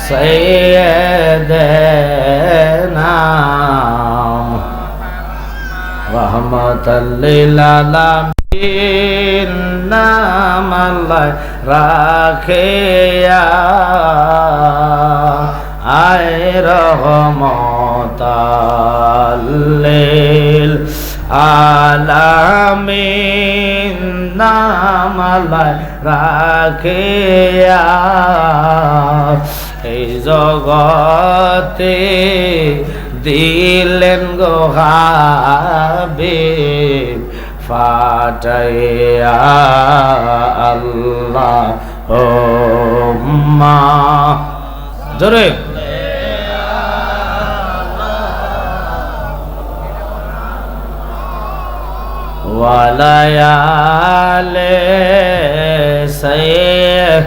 সাইয়্যিদানা রাহমাতাল লিল আলামিন নাম আল্লাহ রাখিয়া আয় রহমাতাল লিল আলামিন নাম আল্লাহ রাখিয়া এই জগতে দিলেন গো হাবিব ফাটাইয়া আল্লাহ হুম্মা জোরে ওয়ালায়ালে সাইয়্যিদ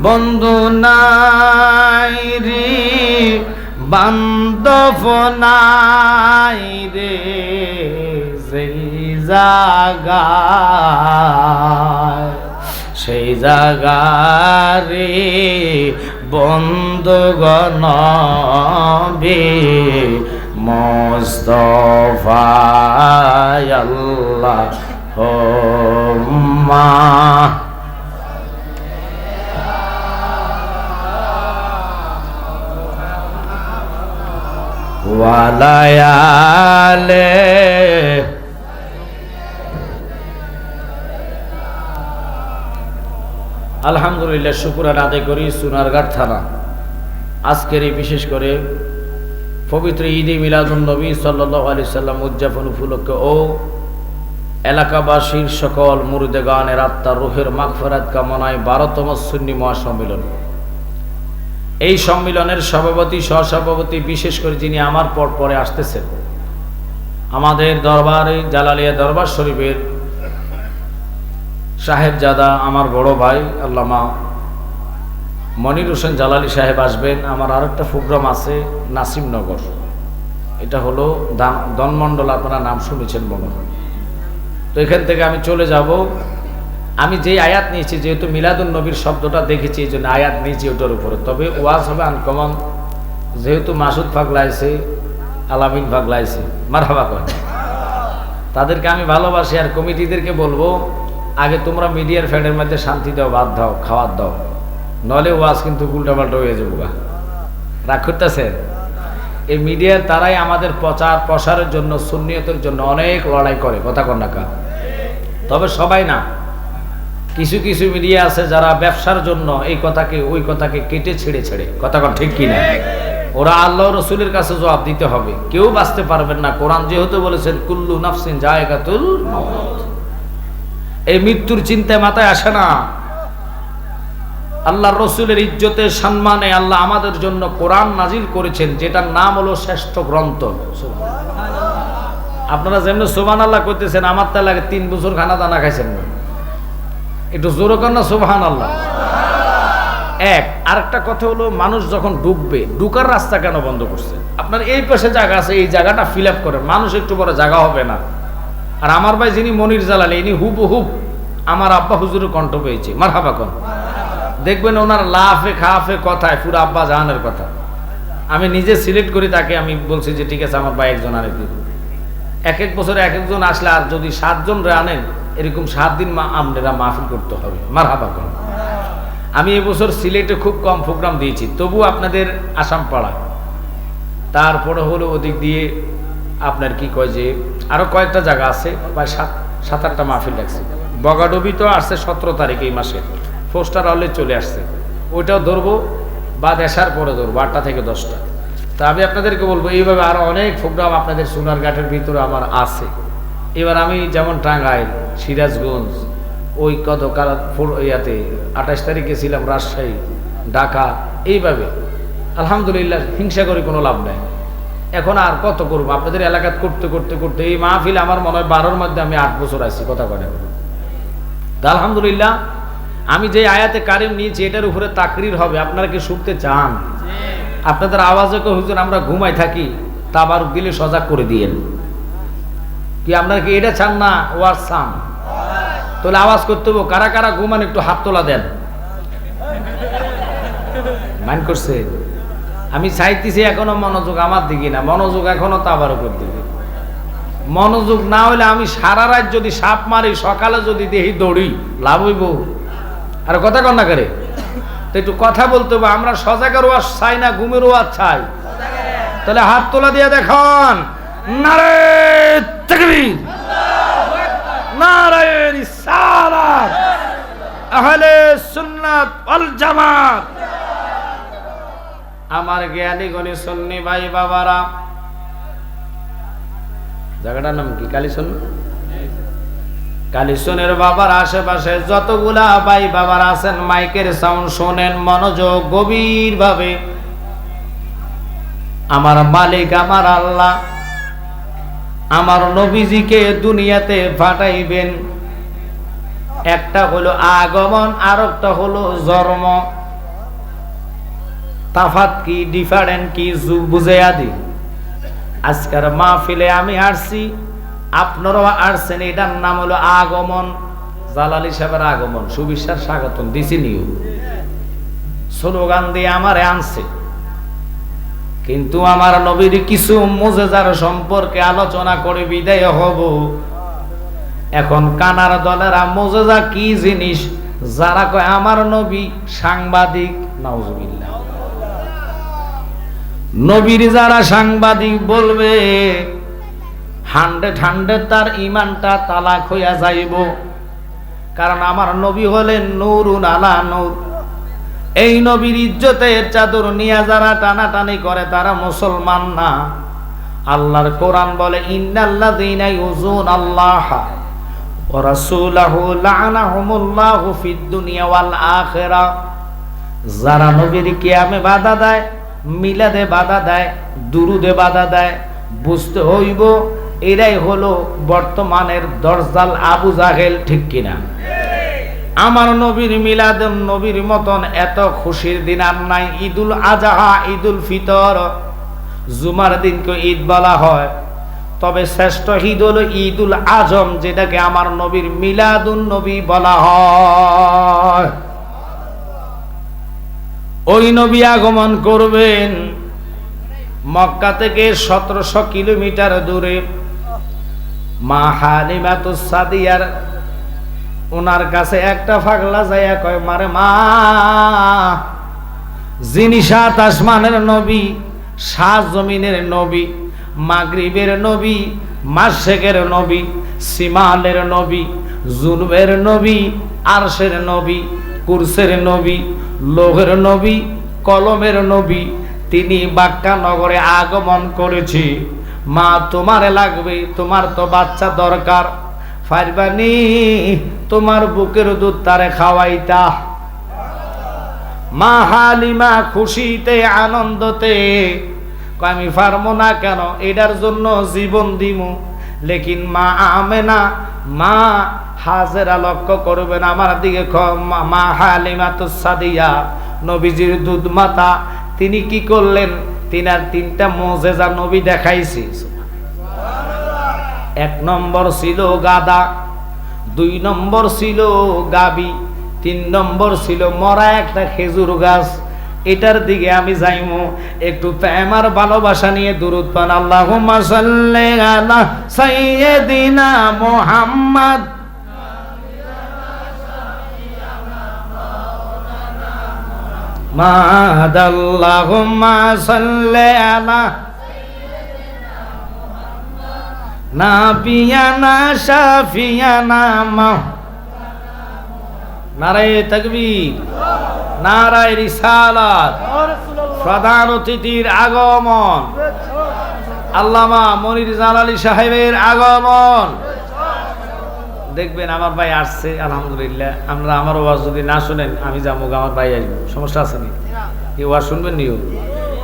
বন্ধু নাই রে বান্ধব নাই রে সেই জাগারে বন্ধুগণ মুস্তাফা আল্লাহুম্মা ওয়ালায়ালে আলহামদুলিল্লাহ শুকর আদায় করি সোনারগাঁ থানা আজকের এই বিশেষ করে পবিত্র ঈদে মিলাদুন নবী সাল্লাল্লাহু আলাইহি সাল্লাম উদযাপন উপলক্ষে ও এলাকাবাসীর সকল মুরিদগানের আত্মার রূহের মাগফিরাত কামনায় 12তম সুন্নি মহাসম্মেলন। এই সম্মেলনের সভাপতি সহসভাপতি বিশেষ করে যিনি আমার পরে আসতেছেন আমাদের দরবারে জালালিয়া দরবার শরীফের সাহেবজাদা আমার বড় ভাই আল্লামা মনির হোসেন জালালি সাহেব আসবেন। আমার আরেকটা প্রোগ্রাম আছে নাসিমনগর, এটা হলো দনমন্ডল, আপনারা নাম শুনেছেন মনে হয়। তো এখান থেকে আমি চলে যাব। আমি যেই আয়াত নিয়েছি, যেহেতু মিলাদুন নবীর শব্দটা দেখেছি এই জন্য আয়াত নিয়েছি ওটার উপরে, তবে ওয়াজ হবে আনকমন, যেহেতু মাসুদ পাগলাইছে আলামিন পাগলাইছে মারহাবা করে, তাদেরকে আমি ভালোবাসি। আর কমিটিদেরকে বলবো আগে তোমরা মিডিয়ার ফ্যানের মধ্যে শান্তি দাও, ভাত দাও, খাওয়ার দাও, নলে ওয়াজ কিন্তু উল্টাপাল্টা হয়ে যাবো। রাগ করতেছেন? এই মিডিয়ার তারাই আমাদের প্রচার প্রসারের জন্য সুন্নিয়তের জন্য অনেক লড়াই করে, কথা কন না কা? তবে সবাই না, কিছু কিছু মিডিয়া আছে যারা ব্যবসার জন্য এই কথাকে ওই কথাকে কেটে ছেড়ে ছেড়ে, কথা কন ঠিক কিনা? ওরা আল্লাহ রসুলের কাছে জবাব দিতে হবে, কেউ বাঁচতে পারবেন না। কোরআন যেহেতু বলেছেন কুল্লু নাফসিন যায়কাতুল মাউত, এই মৃত্যুর চিন্তায় মাথায় আসে না। আল্লাহর রসুলের ইজ্জতে সম্মানে আল্লাহ আমাদের জন্য কোরআন নাজিল করেছেন, যেটার নাম হলো শ্রেষ্ঠ গ্রন্থ। আপনারা যেমন সুবহানাল্লাহ করতেছেন, আমার তা লাগে 3 বছর খানা দানা খাইছেন না, একটু জোরে কর না সুবহানাল্লাহ। এক আরেকটা কথা হলো, মানুষ যখন ডুববে, ঢুকার রাস্তা কেন বন্ধ করছে? আপনার এই পাশে জায়গা আছে, এই জায়গাটা ফিল আপ করেন, মানুষ একটু বড় জায়গা হবে না। আর আমার ভাই যিনি মনির জালালি, ইনি হুবহুব আমার আব্বা হুজুরের কণ্ঠ পেয়েছে, মারহাবা কোন। দেখবেন ওনার লাফে খাফে কথায় পুরো আব্বা জাহানের কথা। আমি নিজে সিলেক্ট করি তাকে, আমি বলছি যে ঠিক আছে আমার ভাই একজন আরেক দিন, এক এক বছরে এক একজন আসলে, আর যদি 7 জন আনেন এরকম 7 দিন আপনারা মাহফিল করতে হবে, মারহাবা কোন। আমি এবছর সিলেটে খুব কম প্রোগ্রাম দিয়েছি, তবু আপনাদের আসাম পাড়া, তারপরে হলো ওদিক দিয়ে আপনার কি কয় যে আরো কয়েকটা জায়গা আছে, প্রায় 7-8টা মাহফিল লাগছে। বগাডুবি তো আসছে 17 তারিখ এই মাসে, পোস্টার হলে চলে আসছে, ওইটাও ধরবো বা দেশার পরে ধরবো 8টা থেকে 10টা। তা আমি আপনাদেরকে বলবো এইভাবে আরো অনেক প্রোগ্রাম আপনাদের সোনারঘাটের ভিতরে আমার আছে। এবার আমি যেমন টাঙ্গাইল, সিরাজগঞ্জ, ওই কত কাল ইয়াতে 28 তারিখে ছিলাম রাজশাহী, ঢাকা, এইভাবে আলহামদুলিল্লাহ হিংসা করে কোনো লাভ নাই। এখন আর কত করবো, আপনাদের এলাকাত করতে করতে করতে এই মাহফিল আমার মনে হয় 12-র মধ্যে আমি 8 বছর আছি, কথা বলে। আলহামদুলিল্লাহ আমি যে আয়াতে কারিম নিয়েছি এটার উপরে তাকরির হবে। আপনারা কি শুনতে চান? আপনাদের আওয়াজে কো হুজুর আমরা ঘুমাই থাকি, তাবারুক দিলে সজাগ করে দিয়েন। কি আপনারা কি এটা চান না? ওয়াজ চান? তাহলে আওয়াজ করতে হবে, কারা কারা ঘুমান একটু হাত তোলা দেন। মাইন্ড করছে? আমি চাইতেছি এখনো মনোযোগ আমার দিকে না, মনোযোগ এখনো তো আবার উপর দিকে। মনোযোগ না হলে আমি সারা রাত যদি সাপ মারি, সকালে যদি দেখি দৌড়ি, লাভ হইব? আর কথা কন না করে তো একটু কথা বলতে হবে। আমরা সজাগের ওয়াজ চাই না ঘুমের ওয়াজ চাই? তাহলে হাত তোলা দিয়ে দেখান, নারে তাকবীর, নারে রিসালাত, আহলে সুন্নাত ওয়াল জামাত। আমার জ্ঞানী গণী সুন্নি ভাই বাবারা, জায়গাটার নাম কি? কালীশন। কালীশনের বাবার আশেপাশে যতগুলা ভাই বাবার আছেন, মাইকের সাউন্ড শোনেন মনোযোগ গভীর ভাবে। আমার মালিক, আমার আল্লাহ আমার নবীজিকে দুনিয়াতে পাঠাইবেন। একটা হলো আগমন, আর একটা হলো জন্ম। তাফাত কি, ডিফারেন্ট কি বুঝাইয়া দি। আজকের মাহফিলে আমি আসছি, আপনারাও আসছেন, এটার নাম হলো আগমন। জালালি সাহেবের আগমন, সুবিশ্বাস স্বাগতম দিছি নিও, স্লোগান দিয়ে আমারে আনছে। কিন্তু আমার নবীর কিছু মুজেজার সম্পর্কে আলোচনা করে বিদায় হব। এখন কানার দলেরা মুজেজা কি জিনিস, যারা কয় আমার নবী সাংবাদিক, নাউজুবিল্লাহ। নবীর যারা সাংবাদিক বলবে, 100 তার ইমানটা তালাক হইয়া যাইব। কারণ আমার নবী হলেন নূরুন আলা নূর। এই নবীর ইজ্জতের চাদর নিয়ে যারা টানাটানি করে তারা মুসলমান না। আল্লাহর কোরআন বলে, ইন্নাল্লাযীনা ইউযুনাল্লাহা ওয়া রাসূলাহু লা'নাহুমুল্লাহু ফিদ দুনিয়া ওয়াল আখিরাহ। যারা নবীর কিয়ামে বাধা দেয়, মিলাদে বাধা দেয়, দুরুদে বাধা দেয়, বুঝতে হইব এরাই হলো বর্তমানের দরজাল আবু জাহেল, ঠিক কিনা? আমার নবীর মিলাদ নবীর মতন এত খুশির দিন আর নাই। ঈদুল আজহা, ঈদুল ফিতর, জুমার দিনকে ঈদ বলা হয়, তবে শ্রেষ্ঠ ঈদ হলো ঈদুল আজম, যেটাকে আমার নবীর মিলাদুন নবী বলা হয়। ওই নবী আগমন করবেন মক্কা থেকে 1700 কিলোমিটার দূরে। মা হালিমাতুস সাদিয়ার ওনার কাছে একটা পাগলা যাইয়া কয়, মারে মা, যিনি 7 আসমানের নবী, 7 জমিনের নবী, মাগরিবের নবী, মাশরিকের নবী, শিমালের নবী, জুনুবের নবী, আরশের নবী, কুরসের নবী, লোহের নবী, কলমের নবী, তিনি বাক্কা নগরে আগমন করেছে। মা তোমারে লাগবে, তোমার তো বাচ্চা দরকার, পারবানি তোমার বুকের দুধ তারে খাওয়াইতা। মা হালিমা খুশিতে আনন্দতে আমি পারবো না কেন, এটার জন্য জীবন দিমু। লেকিন মা আমেনা, মা হাজেরা লক্ষ্য করবেন আমার দিকে, মা হালিমাতুস সাদিয়া নবীজির দুধ মাতা, তিনি কি করলেন? তিনার 3টা মুজিজা নবী দেখাইছে। 1 নম্বর ছিল গাদা, 2 নম্বর ছিল গাবি, 3 নম্বর ছিল মরা একটা খেজুর গাছ। এটার দিকে আমি যাইমু। একটু প্রেম আর ভালোবাসা নিয়ে দুরূদ পান। আল্লাহুম্মা সাল্লি আলা সাইয়্যিদিনা মুহাম্মদ। আল্লাহুম্মা সাল্লি আলা নাবিয়ানা শাফিয়ানা নারায়ে তাকবীর, নারায়ে রিসালাত। প্রধান অতিথির আগমন, আল্লামা মনির জালালী সাহেবের আগমন। দেখবেন আমার ভাই আসছে, আলহামদুলিল্লাহ। আমরা আমার ওয়াজ যদি না শুনেন আমি যাবো, আমার ভাই আসবে, সমস্যা আছে নি? এই ওয়াজ শুনবেন নিও।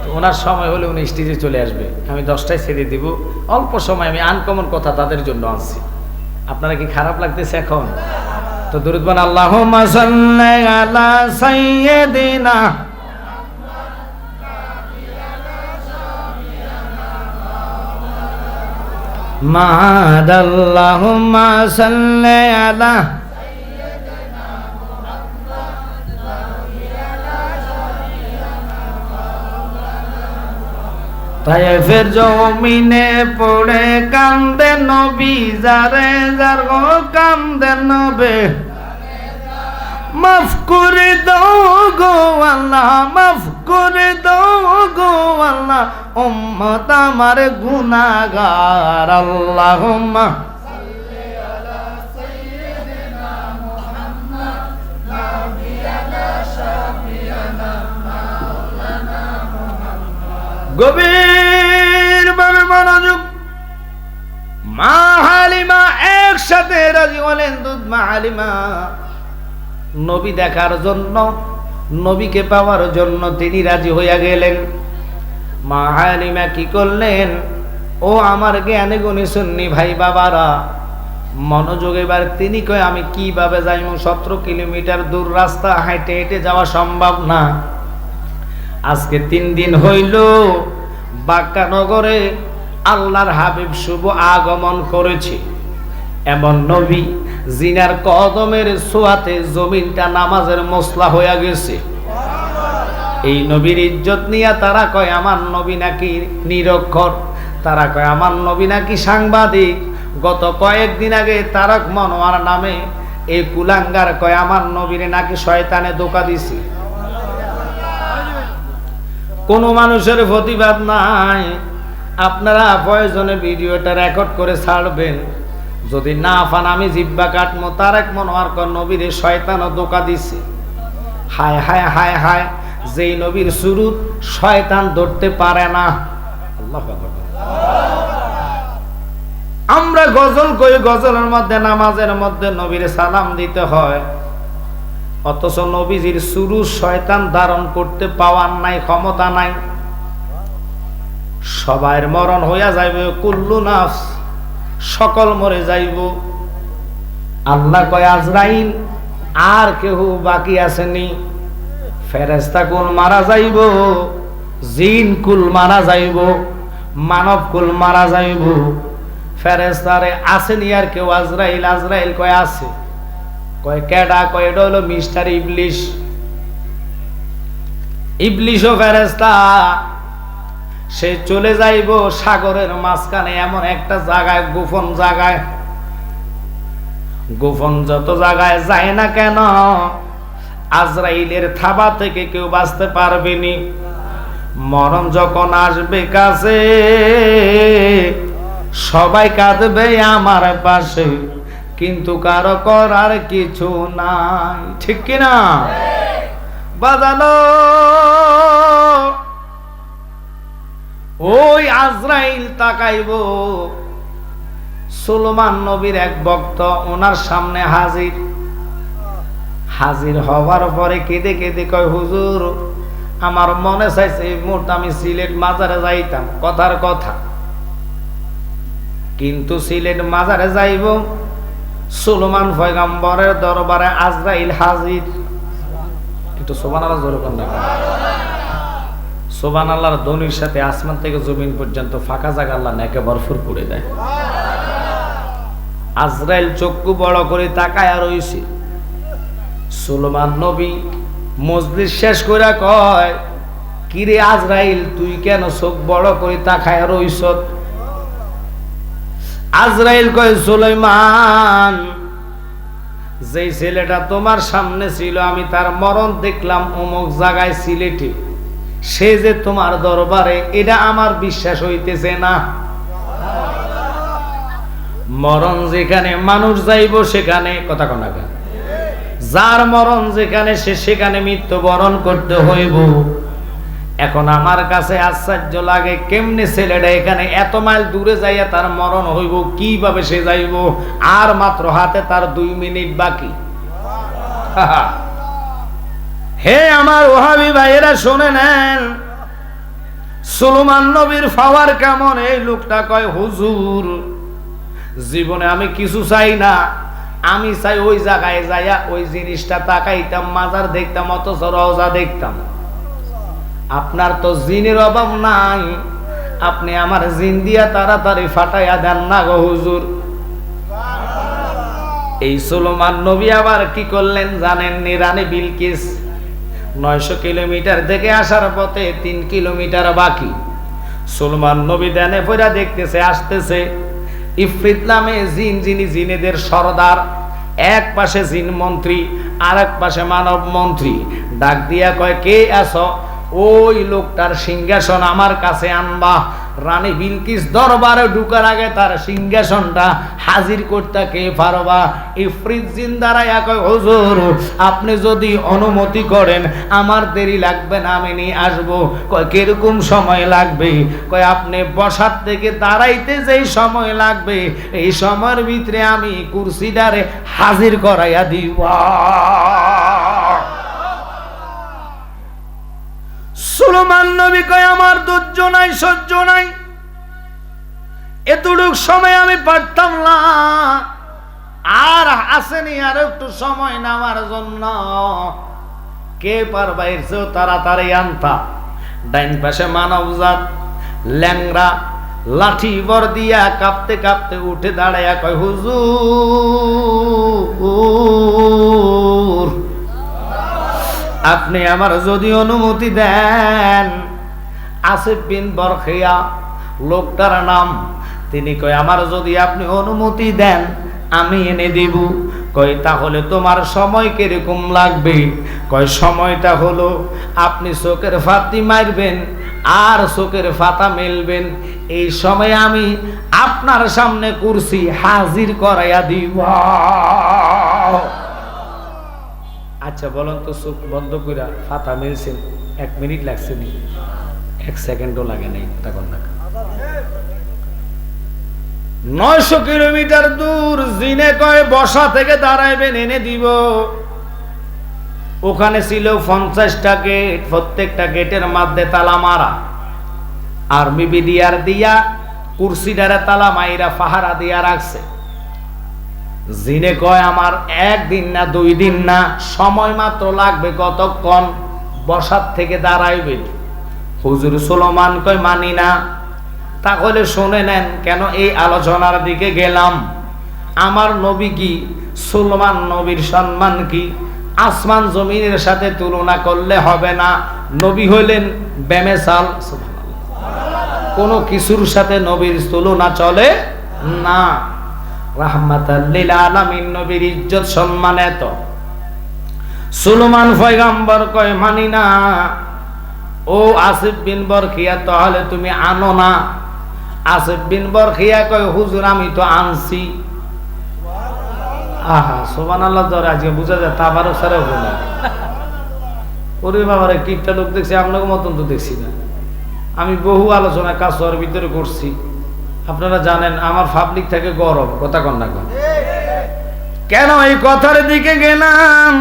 তো ওনার সময় হলে উনি স্টেজে চলে আসবে, আমি 10টায় ছেড়ে দিব। অল্প সময় আমি আনকমন কথা তাদের জন্য আনছি। আপনারা কি খারাপ লাগতেছে এখন? তো দুরূদ পড়ুন, আল্লাহুম্মা সাল্লি আলা সাইয়্যিদিনা মাদ। আল্লাহুম্মা সাল্লি আলা তায়েফের জমিনে পড়ে কান্দে নবী, যারে যার গো কান্দে নবে। মাফ করে দাও গো আল্লাহ, মাফ করে দাও গো আল্লাহ, উম্মত আমার গুনাহগার। আল্লাহুম্মা সাল্লি আলা সাইয়্যিদিনা মুহাম্মদ নাবিয়ানা শাফিয়ানা মাওলানা মুহাম্মদ। গভীর ভাবে মনোযোগ। মা হালিমা একসাথে রাজি হলেন। দুধ মা হালিমা নবী দেখার জন্য, নবীকে পাওয়ার জন্য তিনি রাজি হইয়া গেলেন। মা হালিমা কি করলেন? ও আমার জ্ঞানে গুণী সুন্নি ভাই বাবারা, মনোযোগ এবার। তিনি কয় আমি কিভাবে যাইমু? 17 কিলোমিটার দূর রাস্তা হাঁটে হেঁটে যাওয়া সম্ভব না। আজকে 3 দিন হইল বাক্কা নগরে আল্লাহর হাবিব শুভ আগমন করেছে। এমন নবী জিনার কদমের ছোঁয়াতে জমিনটা নামাজের মসলা হইয়া গেছে। এই নবীর ইজ্জত নিয়ে তারা কয় আমার নবী নাকি নিরক্ষর, তারা কয় আমার নবী নাকি সাংবাদিক। গত কয়েকদিন আগে তারক মনোয়ার নামে এই কুলাঙ্গার কয় আমার নবীরে নাকি শয়তানে ধোঁকা দিছে। কোনো মানুষের প্রতিবাদ নাই। আপনারা প্রয়োজনে ভিডিওটা রেকর্ড করে ছাড়বেন। যদি না পান আমি জিব্বা কাটমো। তারেক মনোয়ার কর নবীরে শয়তানও ধোঁকা দিছে। হায় হায় হায় হায়, যেই নবীর শুরুত শয়তান ধরতে পারে না। আল্লাহু আকবার। আমরা গজল কই, গজলের মধ্যে নামাজের মধ্যে নবীরে সালাম দিতে হয়, অথচ নবীজির শুরু শয়তান ধারণ করতে পাওয়ার নাই, ক্ষমতা নাই। সবার মরণ হইয়া যাইবে, কুল্লু নাফস, সকল মরে যাইব। আল্লাহ কয় আজরাইল আর কেউ বাকি আসেনি। ফেরেশতা কুল মারা যাইব, জিন কুল মারা যাইব, মানব কুল মারা যাইব। ফেরেশতারে আসেনি আর কেউ? আজরাইল। আজরাইল কয় আছে। কয় কেডা? কয় এটা হলো মিস্টার ইবলিশ। ইবলিশও ফেরেশতা। সে চলে যাইব সাগরের মাঝখানে এমন একটা জায়গায়, গোপন জায়গায়। গোপন যত জায়গায় যায় না কেন, আজরাইলের থাবা থেকে কেউ বাঁচতে পারবেনি। মরণ যখন আসবে কাছে, সবাই কাঁদবে আমার পাশে, কিন্তু কারো করার কিছু নাই। ঠিক কিনা বাজানো? ওই আজরাইল তাকাইব, সুলেমান নবীর এক ভক্ত ওনার সামনে হাজির। হাজির হওয়ার পরে কেঁদে কেঁদে কয় হুজুর, আমার মনে চাইছে এই মুহূর্তে আমি সিলেট মাজারে যাইতাম। কথার কথা, কিন্তু সিলেট মাজারে যাইব, সুলেমান পয়গম্বরের দরবারে আজরাইল হাজির। একটু সুবহানাল্লাহ জোরে কোন না? সুবহানাল্লাহর ধ্বনির সাথে আসমান থেকে জমিন পর্যন্ত ফাঁকা জায়গা আল্লাহ নেকে ভরপুর করে দেয়। আজরাইল চক্ষু বড় করে তাকায়া রইছে। সুলেমান নবী মজলিস শেষ করে কয়, কিরে আজরাইল, তুই কেন চোখ বড় করে তাকায়া রইছ? আজরাইল কয়, সুলাইমান, যেই ছেলেটা তোমার সামনে ছিল আমি তার মরণ দেখলাম অমুক জায়গায় সিলেটে, সে যে তোমার দরবারে, এটা আমার বিশ্বাস হইতেছে না। মরণ যেখানে মানুষ যাইব সেখানে, কথা কোন আগে, যার মরণ যেখানে সে সেখানে মৃত্যুবরণ করতে হইব। এখন আমার কাছে আশ্চর্য লাগে, কেমনে ছেলেটা এখানে এত মাইল দূরে যাইয়া তার মরণ হইব, কিভাবে সে যাইব? আর মাত্র হাতে তার 2 মিনিট বাকি। হে আমার ওহাবি ভাইয়েরা শুনে নেন, সুলেমান নবীর পাওয়ার কেমন। এই লোকটা কয়, হুজুর, জীবনে আমি কিছু চাই না, আমি চাই ওই জায়গায় যাইয়া ওই জিনিসটা তাকাইতাম, মাজার দেখতাম, অথচ রওজা দেখতাম। আপনার তো জিনের অভাব নাই, আপনি আমার জিন দিয়া তাড়াতাড়ি ফাটাইয়া দেন না গো হুজুর। এই সুলেমান নবী আবার কি করলেন জানেন? রানী বিলকিস 900 কিলোমিটার থেকে আসার পথে 3 কিলোমিটার বাকি। সুলমান নবী ধ্যানে পড়া দেখতেছে আসতেছে ইফরিত নামে জিন, যিনি জিনেদের সরদার, এক পাশে জিন মন্ত্রী আর এক পাশে মানব মন্ত্রী, ডাক দিয়া কয়, কে আছো? ওই লোকটার সিংহাসন আমার কাছে আনবা। রানী বিলকিস দরবারে ঢুকার আগে তার সিংহাসনটা হাজির করতে কে পারবা? ইফরিত জিন দাঁড়াইয়া কয়, হুজুর আপনি যদি অনুমতি করেন আমার দেরি লাগবে না, আমি নিয়ে আসবো। কয় কিরকম সময় লাগবে? কয় আপনি বসার থেকে দাঁড়াইতে যেই সময় লাগবে এই সময়ের ভিতরে আমি কুরসিদারে হাজির করাইয়া দিব। সুলেমান নবী কয়, আমার ধৈর্য নাই, সহ্য নাই, এতটুক সময় আমি পারতাম না, আর আসেনি আর একটু সময় নেওয়ার জন্য। কে পারবা এর চেয়েও তাড়াতাড়ি আনতা? ডাইন পাশে মানবজাত ল্যাংরা লাঠি বর দিয়া কাঁপতে কাঁপতে উঠে দাঁড়াইয়া কয়, হুজুর আপনি আমার যদি অনুমতি দেন। আসিফ বিন বরখিয়া লোকটার নাম। তিনি কয়, আমার যদি আপনি অনুমতি দেন আমি এনে দিব। কয় তাহলে তোমার সময় কিরকম লাগবে? কয় সময়টা হলো আপনি চোখের ফাতি মারবেন আর চোখের ফাতা মেলবেন, এই সময় আমি আপনার সামনে কুরসি হাজির করাইয়া দিব। আচ্ছা বলুন তো, চোখ বন্ধ করে ফাতা মেলছেন 1 মিনিট লাগছে নি? 1 সেকেন্ডও লাগে নাই। তখন না 900 কিলোমিটার দূর জিনে কয় বসা থেকে দাঁড়াইবেন, এনে দিব। ওখানে ছিল 50টা গেট, প্রত্যেকটা গেটের মধ্যে তালা মারা, আর বিবিডিআর দিয়া কুরসিডারে তালা মাইরা পাহারা দিয়া রাখছে। জিনে কয় আমার 1 দিন না 2 দিন না, সময় মাত্র লাগবে। কতক্ষণ? বসার থেকে দাঁড়াইবেন। হুজুর সুলেমান কয় মানি না। তাহলে শুনে নেন কেন এই আলোচনার দিকে গেলাম। আমার নবী কি, সুলেমান নবীর সম্মান কি আসমান জমিনের সাথে তুলনা করলে হবে না। নবী হইলেন বেমেসাল, কোনো কিছুর সাথে নবীর তুলনা চলে না। রাহমাতাল লিল আলামিন, নবীর ইজ্জত সম্মান এত। সুলেমান পয়গম্বর কয় মানি না। ও আসিফ বিন বরখিয়া তাহলে তুমি আনো না। আসিফ বিন বরখিয়া কয় হুজুর আমি তো আনছি। আহা সুবহানাল্লাহ, ধরে আজকে বুঝা যায় তাবারও সারে বলে। ওরে বাবারে কিপটা লোক দেখছি, আপনাকে মতন তো দেখছি না। আমি বহু আলোচনা কাজের ভিতরে করছি। আপনারা জানেন আমার পাবলিক থেকে গরম কথা কন না। কেন এই কথার দিকে গেলাম?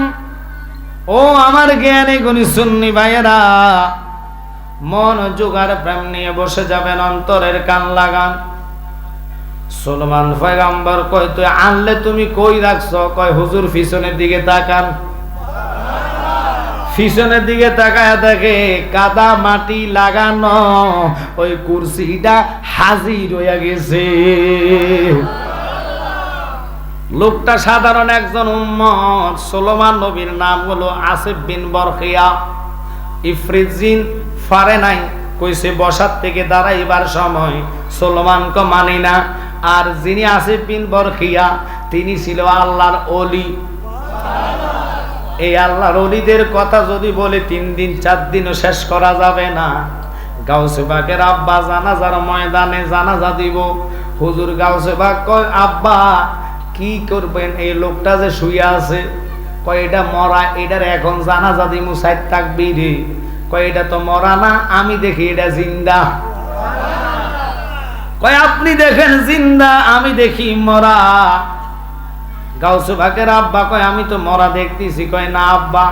ও আমার জ্ঞানী গুণী সুন্নি ভাইয়েরা, মন জোগার প্রেম নিয়ে বসে যাবেন, অন্তরের কান লাগান। সুলেমান পয়গম্বর কয় তুই আনলে তুমি কই রাখছো? কয় হুজুর পিছনের দিকে তাকান। পিছনের দিকে তাকায় দেখে কাদা মাটি লাগানো ওই কুরসিটা হাজির হইয়া গেছে। লোকটা সাধারণ একজন উম্মত। সুলেমান নবীর নাম হলো আসিফ বিন বরখিয়া। ইফরিত জিন পারে নাই, কইছে বসার থেকে দাঁড়াইবার সময়। সুলেমানকে মানি না। আর যিনি আসিফ বিন বরখিয়া তিনি ছিল আল্লাহর ওলি। এই আল্লাহর ওলিদের কথা যদি বলে 3 দিন 4 দিনও শেষ করা যাবে না। গাউসে পাকের আব্বা জানাজার ময়দানে জানাজা দিব। হুজুর গাউসে পাক কয় আব্বা কি করবেন? এই লোকটা যে শুয়ে আছে, কয় এটা মরা, এটার এখন জানাজা দিমু 4 তাকবীরে। কয় এটা তো মরা না, আমি দেখি এটা জিন্দা। কয় আপনি দেখেন জিন্দা, আমি দেখি মরা। গাউসে পাকের আব্বা কয় আমি তো মরা দেখতেছি। কয় না আব্বা।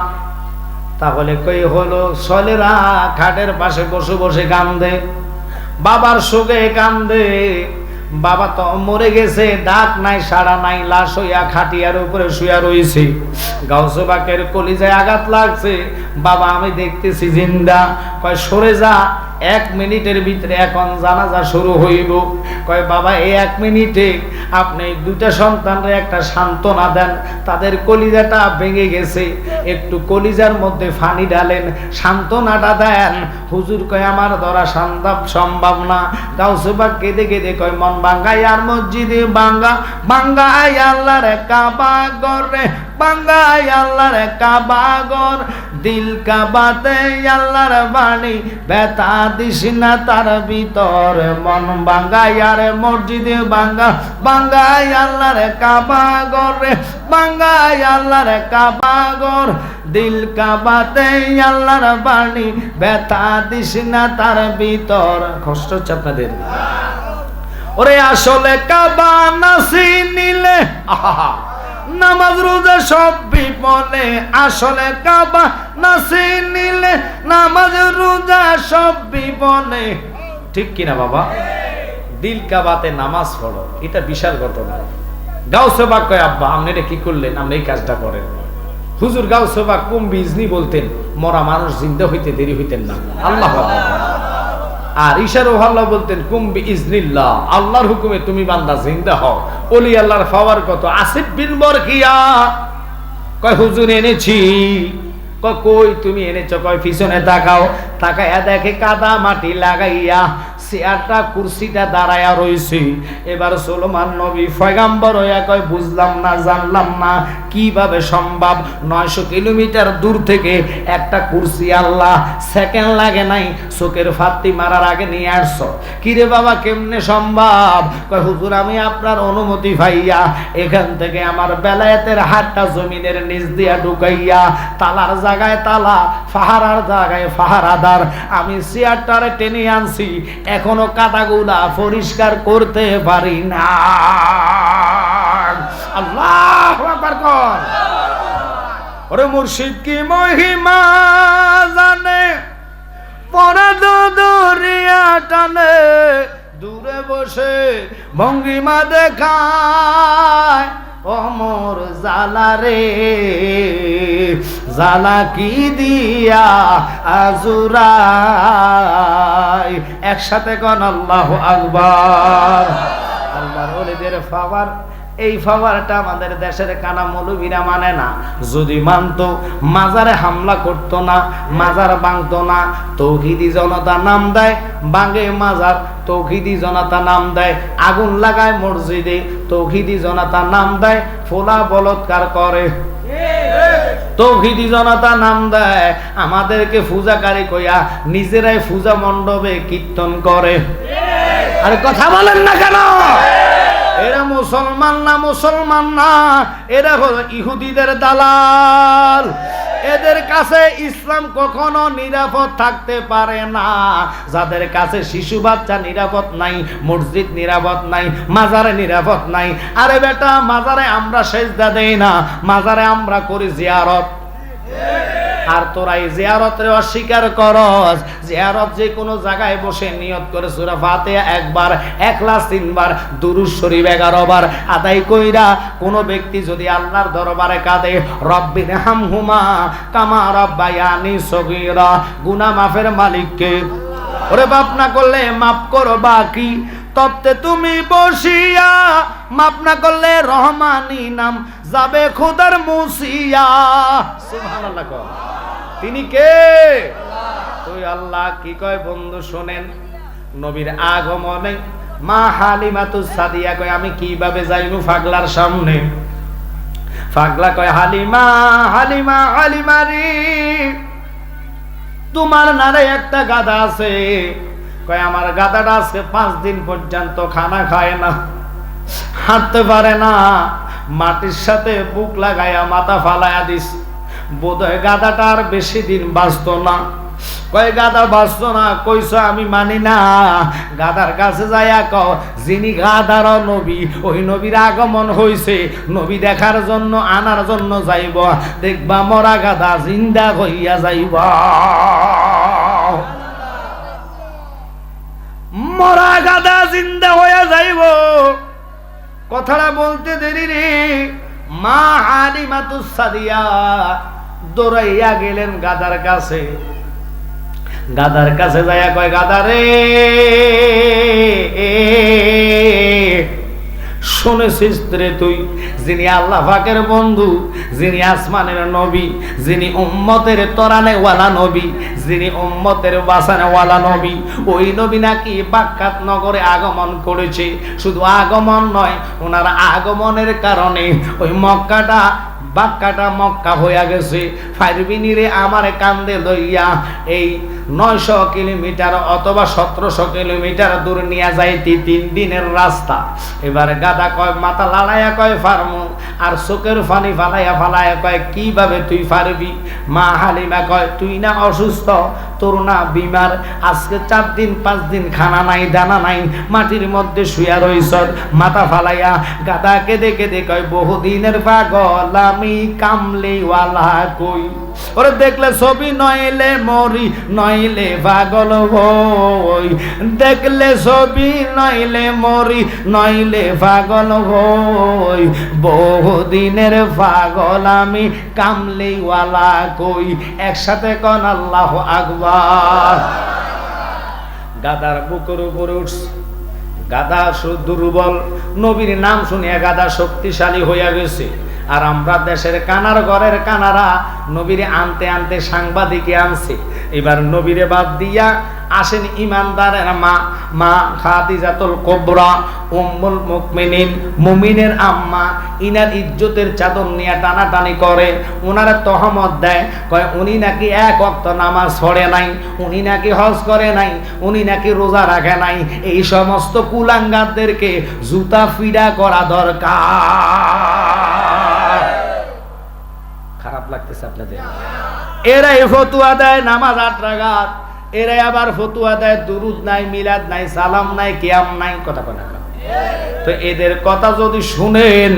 তাহলে কই হলো? ছেলেরা খাটের পাশে বসে বসে কান্দে, বাবার শোকে কান্দে। বাবা তো মরে গেছে, ডাক নাই সাড়া নাই, লাশ হইয়া খাটিয়ার উপরে শুয়া রইছে। গাউসে পাকের কলিজায় আঘাত লাগছে। বাবা আমি দেখতেছি জিন্দা। কয় সরে যা, 1 মিনিটের ভিতরে এখন জানাজা শুরু হইব। কয় বাবা এই 1 মিনিটে আপনি 2টা সন্তানরে একটা সান্ত্বনা দেন, তাদের কলিজাটা ভেঙে গেছে, একটু কলিজার মধ্যে পানি ঢালেন, সান্ত্বনাটা দেন। হুজুর কয় আমার দ্বারা সম্ভব না। গাউসে পাক কেঁদে কেঁদে কয় মন ভাঙ্গাই আর মসজিদে ভাঙ্গা ভাঙ্গাই আল্লাহর কাবা ঘরে ভাঙ্গাই আল্লাহর কাবা ঘর, দিল কাবাতে আল্লাহর বাণী ব্যথা দিস না তার ভিতর, মন ভাঙ্গাই আর মসজিদে ভাঙ্গা ভাঙ্গাই আল্লাহর কাবা ঘরে ভাঙ্গাই আল্লাহর কাবা ঘর, দিল কাবাতে আল্লাহর বাণী ব্যথা দিস না তার ভিতর। কষ্ট হচ্ছে আপনাদের? ওরে আসলে কাবা নাসি নিলে আহা নামাজ রোজা সব বিপদে, আসলে কাবা নাসি নিলে নামাজ রোজা সব বিপদে। ঠিক কিনা বাবা? দিল কাবাতে নামাজ পড়ো, এটা বিশাল ঘটনা। গাউসে পাক কয় আব্বা আপনি এটা কি করলেন, আপনি এই কাজটা করেন। হুজুর গাউসে পাক কুম্বি ইজনি বলতেন, মরা মানুষ জিন্দা হইতে দেরি হইতেন না, আল্লাহ আর ইশারু আল্লাহ বলতেন কুম্বি ইজনিল্লাহ, আল্লাহর হুকুমে তুমি বান্দা জিন্দা হও। ওলি আল্লাহর পাওয়ার কত। আসিফ বিন বরকিয়া কয় হুজুর এনেছি। কই তুমি এনেছো? কয় পিছনে তাকাও। তাকায়া দেখে কাদা মাটি লাগাইয়া চেয়ারটা কুরসিটা দাঁড়ায়া রইছে। এবার সুলেমান নবী পয়গাম্বর হইয়া কয় বুঝলাম না, জানলাম না কিভাবে সম্ভব 900 কিলোমিটার দূর থেকে একটা কুরসি আল্লাহ সেকেন্ড লাগে নাই চোখের ফাত্তি মারার আগে নিয়ে আসছো। কিরে বাবা কেমনে সম্ভব? কয় হুজুর আমি আপনার অনুমতি পাইয়া এখান থেকে আমার বেলায়েতের হাতটা জমিনের নিচ দিয়া ঢুকাইয়া তালার জায়গায় তালা, ফাহারার জায়গায় ফাহারাদার আমি চেয়ারটারে টেনে আনছি, এখনো কাটাগুলা পরিষ্কার করতে পারি না। আল্লাহু আকবার কর। ওরে মুর্শিদ কি মহিমা জানে, পরা দরিয়া টানে, দূরে বসে ভঙ্গিমা দেখায় অমর জালা রে, জালা কি দিয়া আজুরাই। একসাথে কোন আল্লাহু আকবার। আল্লাহর ওলিদের পাওয়ার, এই পাওয়ারটা আমাদের দেশের কানা মৌলবীরা মানে না। যদি মানতো মাজারে হামলা করতো না, মাজার ভাঙতো না। তৌহিদি জনতা নাম দেয় ভাঙে মাজার, তৌহিদি জনতা নাম দেয় আগুন লাগায় মসজিদে, তৌহিদি জনতা নাম দেয় ফোলা বলৎকার করে, তৌহিদি জনতা নাম দেয় আমাদেরকে পূজাকারী কইয়া নিজেরাই পূজা মণ্ডপে কীর্তন করে। আরে কথা বলেন না কেন? এরা মুসলমান না, মুসলমান না, এরা হলো ইহুদিদের দালাল। এদের কাছে ইসলাম কখনো নিরাপদ থাকতে পারে না। যাদের কাছে শিশু বাচ্চা নিরাপদ নাই, মসজিদ নিরাপদ নাই, মাজারে নিরাপদ নাই। আরে বেটা মাজারে আমরা সেজদা দেই না, মাজারে আমরা করি জিয়ারত। আর তোরা এই জিয়ারতের অস্বীকার করস। জিয়ারত যে কোনো জায়গায় বসে নিয়ত করে সূরা ফাতিহা একবার, ইখলাস 3 বার, দুরূদ শরীফ 11 বার আদায় কইরা কোন ব্যক্তি যদি আল্লাহর দরবারে কাঁদে রব্বিরহামহুমা কামা রাব্বায়ানি সগীরা, গুনাহ মাফের মালিককে ওরে বাপ না করলে মাফ করো বাকি, তবে তুমি বসিয়া মাফ না করলে রহমানি নাম যাবে খোদার মুসিয়া। সুবহানাল্লাহ। তিনি কে? ওই আল্লাহ। কি কয় বন্ধু শোনেন, নবীর আগমনে মা হালিমাতুস সাদিয়া কয় আমি কিভাবে যাইমু পাগলার সামনে। পাগলা কয় হালিমা হালিমা হালিমা রে, তোমার নারে একটা গাধা আছে। কয় আমার গাধাটা আজকে 5 দিন পর্যন্ত খানা খায় না, হাঁটতে পারে না, মাটির সাথে বুক লাগায়া মাথা ফালায়া দিস। বোধহয় গাধাটা আর বেশি দিন বাঁচতো না। কয় গাধা বাঁচতো না? কইছো আমি মানি না। গাধার কাছে যাইয়া কও যিনি গাধার নবী, ওই নবীর আগমন হইছে, নবী দেখার জন্য আনার জন্য যাইব, দেখবা মরা গাধা জিন্দা হইয়া যাইব। মরা গাধা জিন্দা হইয়া যাইব। কথাটা বলতে দেরি রে, মা হালিমাতুস সাদিয়া দৌড়াইয়া গেলেন গাধার কাছে। গাদার কাছে যাইয়া কয়, গাদা রে, শুনেছিস রে তুই, যিনি আল্লাহ পাকের বন্ধু, যিনি আসমানের নবী, যিনি উম্মতের তরানে ওয়ালা নবী, যিনি উম্মতের বাসানে ওয়ালা নবী, ওই নবী নাকি বাক্কাত নগরে আগমন করেছে। শুধু আগমন নয়, ওনার আগমনের কারণে ওই বাক্কাটা মক্কা হইয়া গেছে। ফারবিনি রে আমার কান্দে লইয়া এই 900 কিলোমিটার অথবা 1700 কিলোমিটার দূর নিয়ে যাইতে 3 দিনের রাস্তা। এবার গাদা কয়, মাথা লাড়াইয়া কয় ফার্মু, আর চোখের পানি ফালাইয়া কয়, কিভাবে তুই পারবি? মা হালিমা কয়, তুই না অসুস্থ, তোর না বিমার, আজকে 4 দিন 5 দিন খানা নাই দানা নাই, মাটির মধ্যে শুয়া রইছ। মাথা ফালাইয়া গাদা কেঁদে কেঁদে কয়, বহুদিনের পাগল আমি কামলিওয়ালা কই। ওরে দেখলে ছবি নইলে মরি, নইলে পাগল হই, দেখলে ছবি নইলে মরি, নইলে পাগল হই, বহুদিনের পাগল আমি কামলিওয়ালা কই। একসাথে কন আল্লাহু আকবার। গাদার বুকের উপরে উঠছে। গাদা দুর্বল, নবীর নাম শুনিয়া গাদা শক্তিশালী হইয়া গেছে। আর আমরা দেশের কানার ঘরের কানারা নবীরে আনতে আনতে সাংবাদিকে আনছে। এবার নবীরে বাদ দিয়া আসেন ইমানদারের মা খাদিজাতুল কুবরা উম্মুল মুমিনিন, মুমিনের আম্মা। ইনার ইজ্জতের চাদর নিয়ে টানাটানি করে, ওনারা তহমত দেয়, কয় উনি নাকি 1 ওয়াক্ত নামাজ পড়ে নাই, উনি নাকি হজ করে নাই, উনি নাকি রোজা রাখে নাই। এই সমস্ত কুলাঙ্গারদেরকে জুতা ফিডা করা দরকার। খারাপ লাগতেছে আপনাদের? এরাই ফতুয়া দেয় নামাজ 8 রাকাত, এরাই আবার ফতুয়া দেয় দুরুদ নাই, মিলাদ নাই, সালাম নাই, কিয়াম নাই। কথা বলে না? তো এদের কথা যদি শুনেন,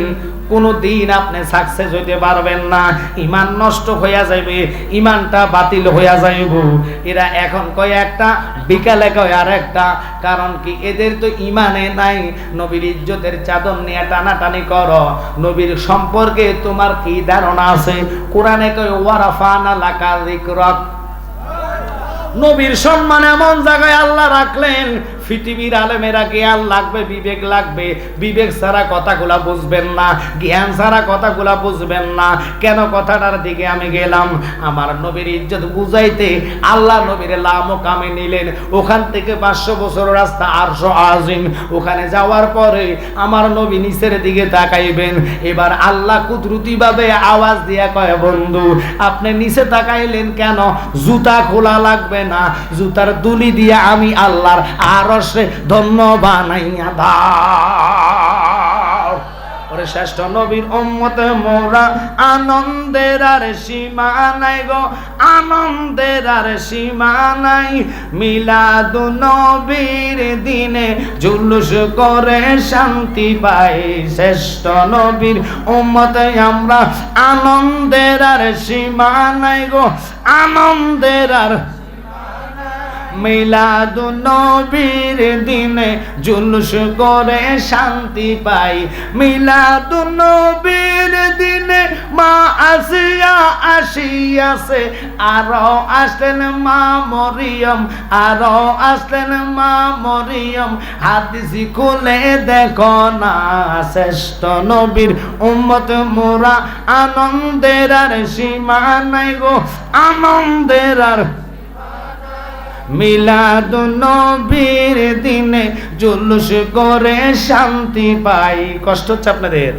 কোনো দিন আপনি সাকসেস হইতে পারবেন না। ইমান নষ্ট হইয়া যাইবে, ইমানটা বাতিল হইয়া যাইব। এরা এখন কয় একটা, বিকালে কয় আর একটা। কারণ কি? এদের তো ইমানে নাই। নবীর ইজ্জতের চাদর নিয়ে টানাটানি করো। নবীর সম্পর্কে তোমার কি ধারণা আছে? কোরআনে কয় ওয়ারাফানা লাকা যিকরাক। নবীর সম্মান এমন জায়গায় আল্লাহ রাখলেন, পৃথিবীর আলেমেরা জ্ঞান লাগবে, বিবেক লাগবে। বিবেক ছাড়া কথাগুলা বুঝবেন না, জ্ঞান ছাড়া কথাগুলা বুঝবেন না। কেন কথাটার দিকে আমি গেলাম? আমার নবীর ইজ্জত বুঝাইতে আল্লাহ নবীর লামকামে নিলেন। ওখান থেকে 500 বছর রাস্তা আরশ আজিম। ওখানে যাওয়ার পরে আমার নবী নিচের দিকে তাকাইবেন। এবার আল্লাহ কুদরতি ভাবে আওয়াজ দিয়া কয়, বন্ধু আপনি নিচে তাকাইলেন কেন? জুতা খোলা লাগবে না, জুতার দুলি দিয়া আমি আল্লাহর আরশে ধন্য বানাইয়া দাও। ওরে শ্রেষ্ঠ নবীর উম্মতে মোরা, আনন্দের আর সীমা নাই গো, আনন্দের আর সীমা নাই। মিলাদুন নবীর দিনে জুলুস করে শান্তি পাই। শ্রেষ্ঠ নবীর উম্মতে আমরা, আনন্দের আর সীমা নাই গো, আনন্দের আর মিলাদুন নবীর দিনে জুলুস করে শান্তি পাই। মিলাদুন নবীর দিনে মা আসিয়া আসিয়াছে, আরো আসলেন মা মরিয়ম, আরো আসলেন মা মরিয়ম। হাদিসি খুলে দেখো না, শ্রেষ্ঠ নবীর উম্মত মোরা, আনন্দের আর সীমা নাই গো, আনন্দের আর। মিলাদুন নবীর দিনে জুলুস করে শান্তি পাই। কষ্ট হচ্ছে আপনাদের?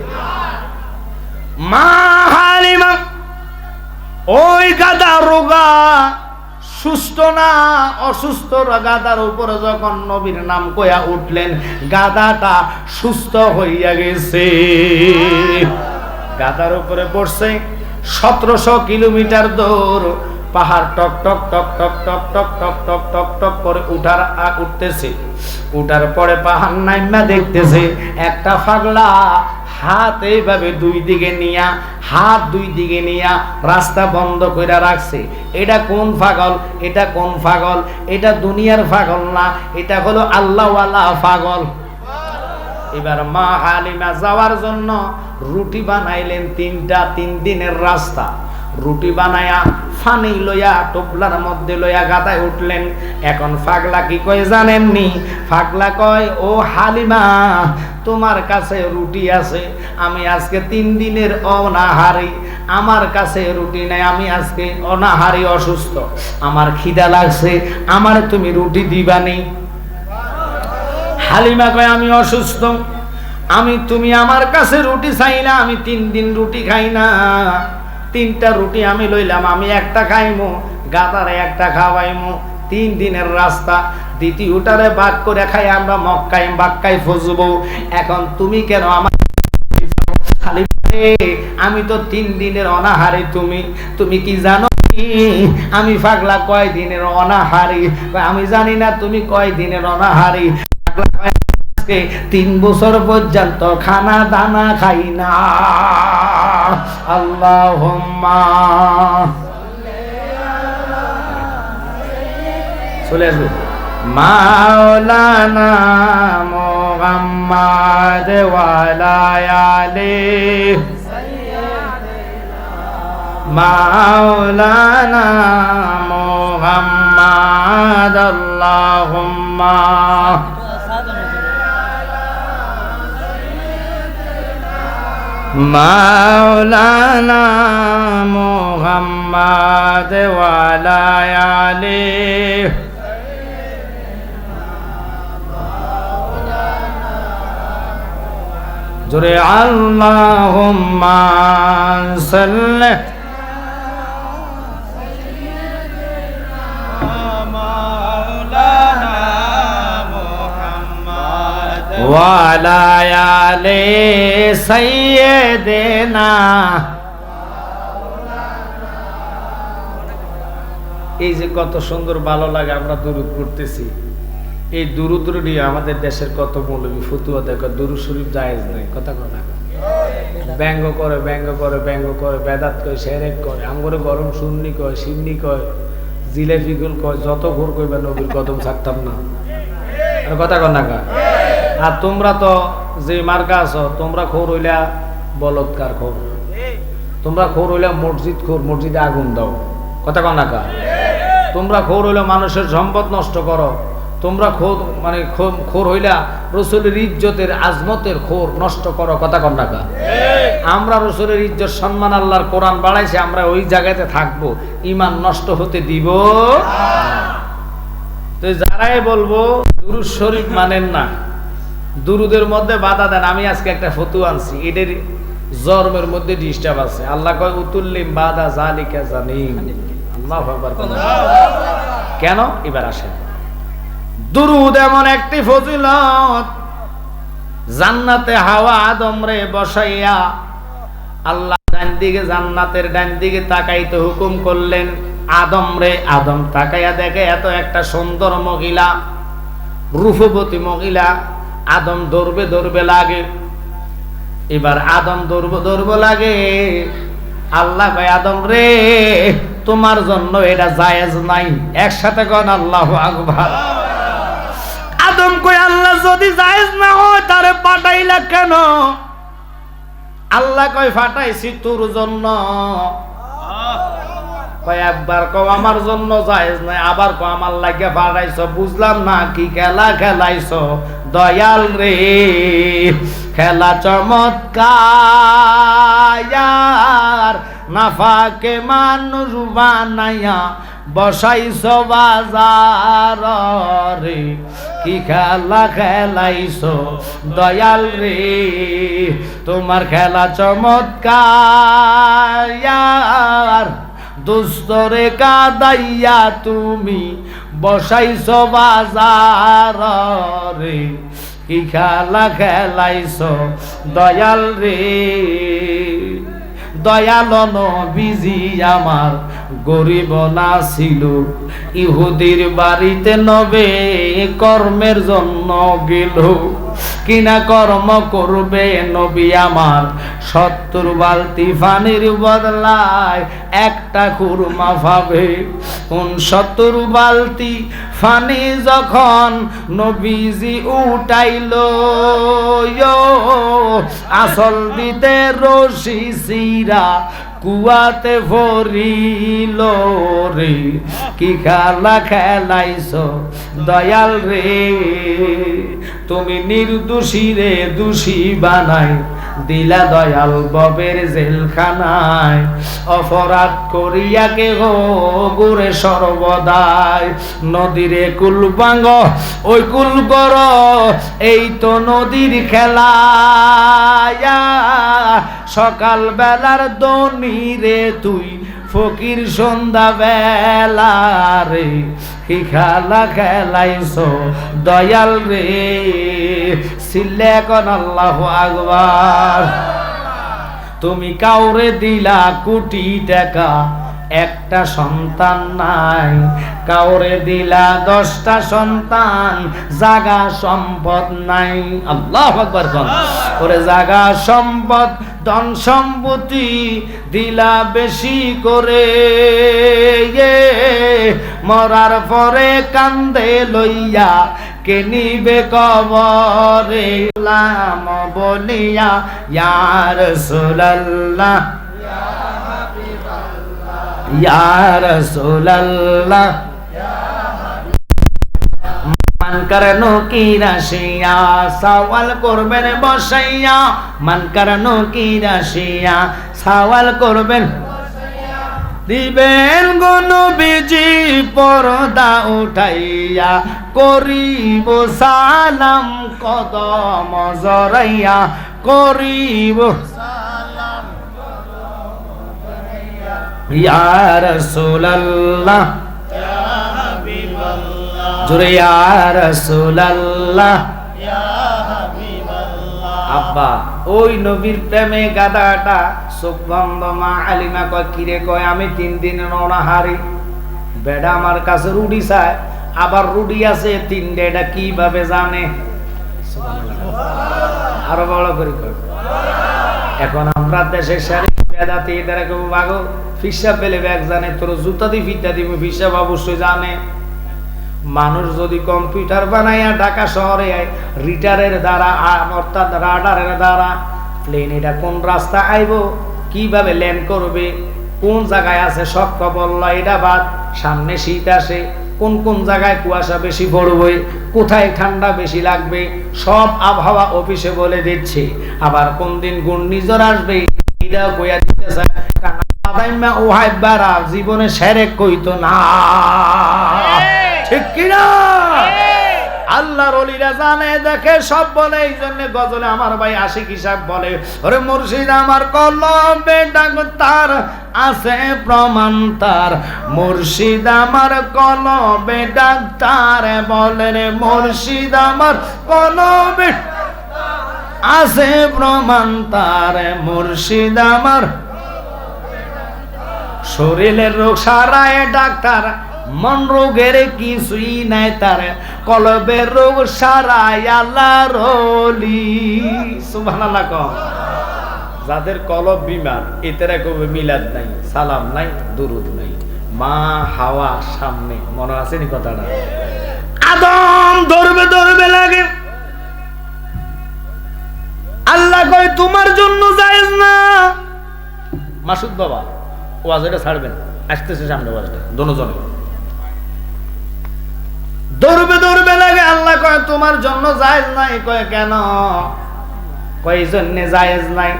মা হালিমা ওই গাদা রোগা, সুস্থ না অসুস্থ গাদার উপরে যখন নবীর নাম কয়া উঠলেন, গাদাটা সুস্থ হইয়া গেছে। গাদার উপরে বসছে, 1700 কিলোমিটার দূর পাহাড় টক টক টক টক টক টক টক টক টক টক করে উঠতেছে। উঠার পরে পাহাড় নাইমা দেখতেছে একটা পাগলা হাত এইভাবে 2 দিকে নিয়া, হাত 2 দিকে নিয়া রাস্তা বন্ধ করে রাখছে। এটা কোন পাগল? এটা কোন পাগল? এটা দুনিয়ার পাগল না, এটা হলো আল্লাহওয়ালা পাগল। এবার মা হালিমা যাওয়ার জন্য রুটি বানাইলেন 3টা, 3 দিনের রাস্তা। রুটি বানায়া ফানি লইয়া টোপলার মধ্যে লইয়া গাদায় উঠলেন। এখন পাগলা কি কয় জানেননি? পাগলা কয়, ও হালিমা, তোমার কাছে রুটি আছে, আমি আজকে 3 দিনের অনাহারি, আমার কাছে রুটি নাই, আমি আজকে অনাহারি, অসুস্থ, আমার খিদা লাগছে, আমার তুমি রুটি দিবানি? হালিমা কয়, আমি অসুস্থ, তুমি আমার কাছে রুটি চাইলা, আমি 3 দিন রুটি খাই না, 3টা রুটি আমি লইলাম, আমি একটা খাইমু, গাদারে একটা খাওয়াইমু, 3 দিনের রাস্তা, দ্বিতীয়টারে ভাগ করে খাই আমরা মক্কায় ফজবো। এখন তুমি কেন আমার? আমি তো 3 দিনের অনাহারি, তুমি কি জানো আমি পাগলা কয় দিনের অনাহারি? আমি জানি না তুমি কয় দিনের অনাহারি। 3 বছর পর্যন্ত খানা দানা খাই না। আল্লাহুম্মা চলে আসবে। মাওলানা মুহাম্মদ ওয়া আলা আলিহি মাওলানা মুহাম্মদ আল্লাহুম্মা মাওলানা মুহাম্মদ ওয়া আলা আলিহি জোরে আল্লাহুম্মা সাল্লি মাওলানা মুহাম্মদ ওয়া আলা আলিহি সাইয়্যিদিনা। এই যে কত সুন্দর ভালো লাগে আমরা দুরূদ পড়তেছি, এই দুরূদ নিয়ে আমাদের দেশের কত মৌলবী ফতুয়া দেখো দুরূদ শরীফ জায়েজ নাই, কথা ব্যঙ্গ করে বেদাত কয়, শিরক করে, আঙ্গুরে গরম সুন্নি কয়, সিন্নি কয়, জিলেবি গুল কয়, যত ঘোর কইবা নবীর কদম ছাড়তাম না, কথা কর না কা। আর তোমরা তো যে মার্কা আছো, তোমরা খোর হইলা বলৎকার খোর, তোমরা খোর হইলা মসজিদ খোর, মসজিদে আগুন দাও, কথা কর না কা। তোমরা খোর হইলা মানুষের সম্পদ নষ্ট করো, তোমরা খোর হইলা রসুলের ইজ্জতের আজমতের খোর নষ্ট করো, কথা কর না কা। আমরা রসুলের ইজ্জত সম্মান আল্লাহর কোরআন বাড়াইছে, আমরা ওই জায়গাতে থাকবো, ঈমান নষ্ট হতে দিব। তো যারাই বলবো দুরূদ শরীফ মানেন না, দুরুদের মধ্যে বাধা দেন, আমি আজকে একটা ফতুয়া আনছি, এদের জর্মের মধ্যে ডিস্টার্ব আছে। আল্লাহ কয় উতুল্লিম বাদা জালিকা জানিম। আল্লাহু আকবার। কেন? এবার আসেন, দুরুদ এমন একটি ফজিলত, জান্নাতে হাওয়া আদম রে বসাইয়া আল্লাহ ডান দিকে, জান্নাতের ডান দিকে তাকাইতে হুকুম করলেন। আদম রে, আদম তাকাইয়া দেখে এত একটা সুন্দর মহিলা, রূপবতী মহিলা। আদম দৌড়বে লাগে, এবার আদম দৌড়বে লাগে। আল্লাহ কয় আদম রে, তোমার জন্য এটা জায়েজ নাই। একসাথে কন আল্লাহু আকবার। আদম কয় আল্লাহ যদি জায়েজ না হয় তারে পাঠাইলা কেন? আল্লাহ কয় পাঠাইছি তোর জন্য। কয় একবার কও আমার জন্য জায়েজ নাই, আবার কও আমার লাগে পাঠাইছো, বুঝলাম না কি খেলা খেলাইছো দয়াল রে। খেলা চমৎকার, নাফাকে মানুষ বানাইয়া বসাইছো বাজার রে। কি খেলা খেলাইছো দয়াল রে, তোমার খেলা চমৎকার। দুস্তরে কাদাইয়া তুমি বসাইছো বাজার রে। কি খেলা খেলাইছো দয়াল রে। দয়াল নবীজি আমার গরিব না ছিল, ইহুদির বাড়িতে নবে কর্মের জন্য গেল। কিনা কর্ম করবে নবী আমার, 70 বালতি পানির বদলায় একটা খুরমা পাবে। 70 বালতি পানি যখন নবীজি উঠাইলো, আসল দিতে রশি সিরা কুয়াতে ভরিল রে, কি খেলা খেলাইছো দয়াল রে, তুমি নির্দোষী রে দোষী বানাই দিলা দয়াল ববের জেলখানায়, অপরাধ করিয়া কেহ গুরে সর্বদাই, নদীরে কুল ভাঙ ওই কুল কর, এই তো নদীর খেলা, সকাল বেলার দনি রে তুই ফকির সন্ধ্যা বেলা রে, কি খেলা খেলাইছো দয়াল রে, সিল্লে এখন আল্লাহু আকবার। তুমি কাউরে দিলা কোটি টাকা, একটা সন্তান নাই, কাউরে দিলা 10টা সন্তান, জাগা সম্পদ নাই। আল্লাহু আকবার। ওরে জাগা সম্পদ ধন সম্পত্তি দিলা বেশি করে, মরার পরে কান্দে লইয়া কে নিবে কবরে, লাম বলিয়া ইয়া রাসূলুল্লাহ ইয়া রাসূলুল্লাহ, মান করনো কি রাশিয়া, সওয়াল করবেন বসাইয়া, মান করনো কি রাশিয়া, সওয়াল করবেন দিবেন গো নবীজি পর্দা উঠাইয়া, করিব সালাম কদম জড়াইয়া, করিব ইয়া রাসূলুল্লাহ ইয়া হাবিবাল্লাহ, জোরে ইয়া রাসূলুল্লাহ ইয়া হাবিবাল্লাহ। আব্বা ওই নবীর প্রেমে গাদাটা চোখ বন্ধ, মা আলিমা কয় কিরে, কয় আমি 3 দিন অনাহারি, বেডা আমার কাছে রুটি চায়, আবার রুটি আছে 3টে, এটা কিভাবে জানে? আরো বড় করে কয়। এখন আমরা দেশের সারি বেদাতি এদের কেউ বাগো ফিসাব পেলে ব্যাগ জানে, তোর জুতা দিয়ে ফিটা দিব, ফিসাব অবশ্যই জানে। মানুষ যদি কম্পিউটার বানাইয়া ঢাকা শহরে রিটারের দ্বারা অর্থাৎ রাডারের দ্বারা প্লেন এটা কোন রাস্তা আইব, কিভাবে ল্যান্ড করবে, কোন জায়গায় আছে সব খবর লয়, এটা বাদ, সামনে শীত আসে, কোন কোন জায়গায় কুয়াশা বেশি পড়বে, কোথায় ঠান্ডা বেশি লাগবে, সব আবহাওয়া অফিসে বলে দিচ্ছে। আবার কোন দিন ঘূর্ণিঝড় আসবে এটাও কইয়া দিতেছে, কারণ ওহাই বারা জীবনে সেরেক কইতো না, ঠিক কিনা? আল্লাহর ওলিরা জানে দেখে সব বলে। এই জন্য গজলে আমার ভাই আশিক হিসাব বলে, ওরে মুর্শিদ আমার কলবে ডাক্তার আছে প্রমাণ তার, মুর্শিদ আমার কলবে ডাক্তার বলে রে, মুর্শিদ আমার কলবে আছে প্রমাণ তার, মুর্শিদ আমার শরীরের রোগ সারায় ডাক্তার, মন রোগের কিছুই নাই তার, কলবের রোগ সারায় আল্লাহর ওলি। সুবহানাল্লাহ। কম যাদের কলব বিমার এতেরা কবে মিলাদ নাই, সালাম নাই, দুরুদ নাই, মা হাওয়া সামনে, মনে আছে নি কথাটা? আদম ধরবে ধরবে লাগে, আল্লাহ কয় তোমার জন্য জায়েজ না। মাসুদ বাবা ওয়াজটা ছাড়বেন, আসতেছে সামনে ওয়াজটা, দোনোজনে ধরবে ধরবে লাগে, আল্লাহ কয় তোমার জন্য জায়েজ নাই। কয় কেন? কয় এই জন্য জায়েজ নাই,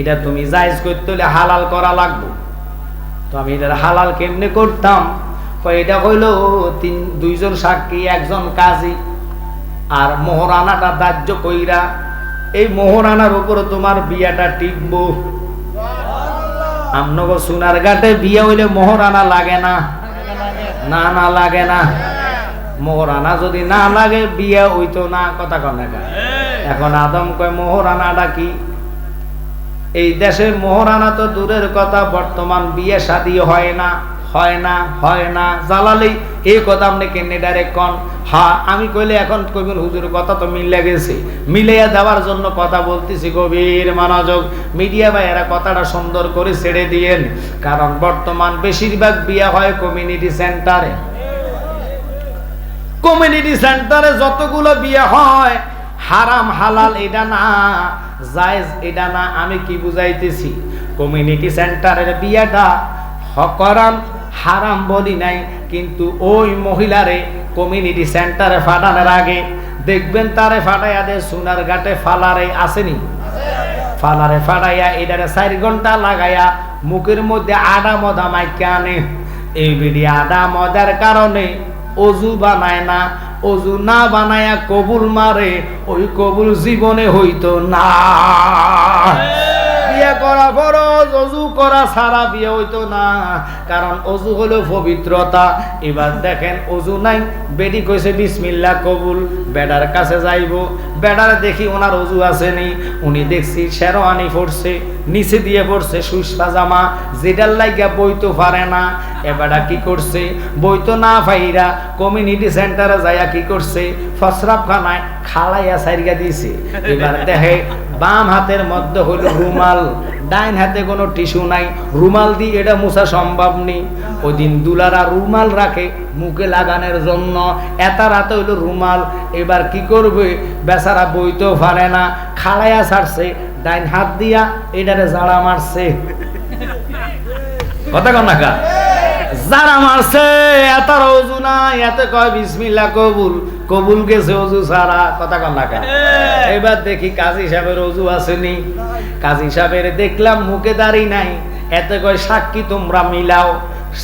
এটা তুমি জায়েজ করতে হলে হালাল করা লাগবে। তো আমি এটা হালাল কেমনে করতাম? কয় এটা হইল 2জন সাক্ষী, 1জন কাজী, আর মোহরানাটা ধার্য কইরা, এই মোহরানার উপরে তোমার বিয়াটা টিকবো। আমনগর সোনার ঘাটে বিয়ে হইলে মোহরানা লাগে না? না না লাগে না। মোহরানা যদি না লাগে বিয়ে হইতো না, কথা কন না। এখন আদম কয় মোহরানাটা কি? এই দেশের মোহরানা তো দূরের কথা, বর্তমান বিয়ে শাদী হয় না, হয় না, হয় না। জালালি এই কথা আপনি কেনে ডাইরেক্ট কন? হ্যাঁ আমি কইলে এখন কইবেন হুজুর কথা তো মিলে গেছে, মিলাইয়া দেওয়ার জন্য কথা বলতেছি, গভীর মনোযোগ। মিডিয়া ভাইয়েরা কথাটা সুন্দর করে ছেড়ে দিয়েন, কারণ বর্তমান বেশিরভাগ বিয়ে হয় কমিউনিটি সেন্টারে। কমিউনিটি সেন্টারে যতগুলো বিয়ে হয় হারাম হালাল এটা না, জায়েজ এটা না। আমি কি বুঝাইতেছি? কমিউনিটি সেন্টারের বিয়েটা হকরাম হারাম বলি নাই, কিন্তু ওই মহিলারে কমিউনিটি সেন্টারে ফাটানোর আগে দেখবেন তারে ফাটাইয়া দে সোনার ঘাটে ফালারে আসেনি, ফালারে ফাটাইয়া এটারে 4 ঘন্টা লাগাইয়া মুখের মধ্যে আদা মদা মাইকে আনে। এই বিড়ি আদা মদার কারণে অজু বানায় না, অজু না বানায়া কবুল মারে, ওই কবুল জীবনে হইতো না। বিয়ে করা ফরজ, অজু করা সারা বিয়ে হইতো না, কারণ অজু হলো পবিত্রতা। এবার দেখেন অজু নাই, বেডি কইছে বিসমিল্লাহ কবুল, বেডার কাছে যাইব, বেডার দেখি ওনার অজু আসেনি, উনি দেখছি শেরওয়ানি পড়ছে, নিচে দিয়ে পড়ছে সুইসা জামা, যেটার লাগিয়া বইতো পারে না। এবারটা কি করছে, বইতো না ফাইরা কমিউনিটি সেন্টারে যাইয়া কি করছে, ফসরাবখানায় খালাইয়া সাইরিয়া দিয়েছে। এবার দেখে বাম হাতের মধ্যে হইল রুমাল, ডাইন হাতে কোনো টিস্যু নাই, রুমাল দিয়ে এটা মোছা সম্ভব নেই। ওই দিন দুলারা রুমাল রাখে মুখে লাগানোর জন্য, এতা রাতে হইল রুমাল। এবার কি করবে, বেচারা বইতেও পারে না, খালাইয়া ছাড়ছে, ডাইন হাত দিয়া এটারে জাড়া মারছে। কথা কন না কা, যারা মারছে এতার অজু নাই, এতে কয় বিসমিল্লাহ কবুল, কবুল গেছে অজু সারা। কথা কন না কা। এবার দেখি কাজী সাহেবের অজু আসেনি, কাজী সাহেবের দেখলাম মুখে দাড়ি নাই, এতে কয় সাক্ষী তোমরা মিলাও,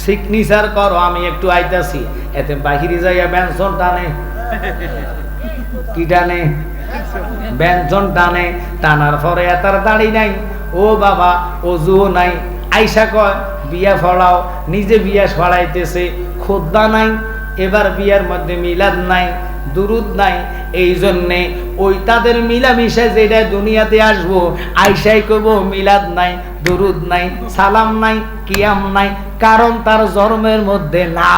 সিগনেচার করো, আমি একটু আইতাছি। এতে বাহিরে যাইয়া ব্যঞ্জন টানে, কি টানে, ব্যঞ্জন টানে, টানার পরে এতার দাড়ি নাই, ও বাবা অজুও নাই। আইসা কয় বিয়া ফড়াও, নিজে বিয়া ফড়াইতেছে, খুদ্া নাই, এবার বিয়ার মধ্যে মিলাদ নাই, দুরুদ নাই। এই জন্যে ওই তাদের মিলামিশা যেটা দুনিয়াতে আসবো, আইসাই কব মিলাদ নাই, দুরুদ নাই, সালাম নাই, কিয়াম নাই, কারণ তার জন্মের মধ্যে না।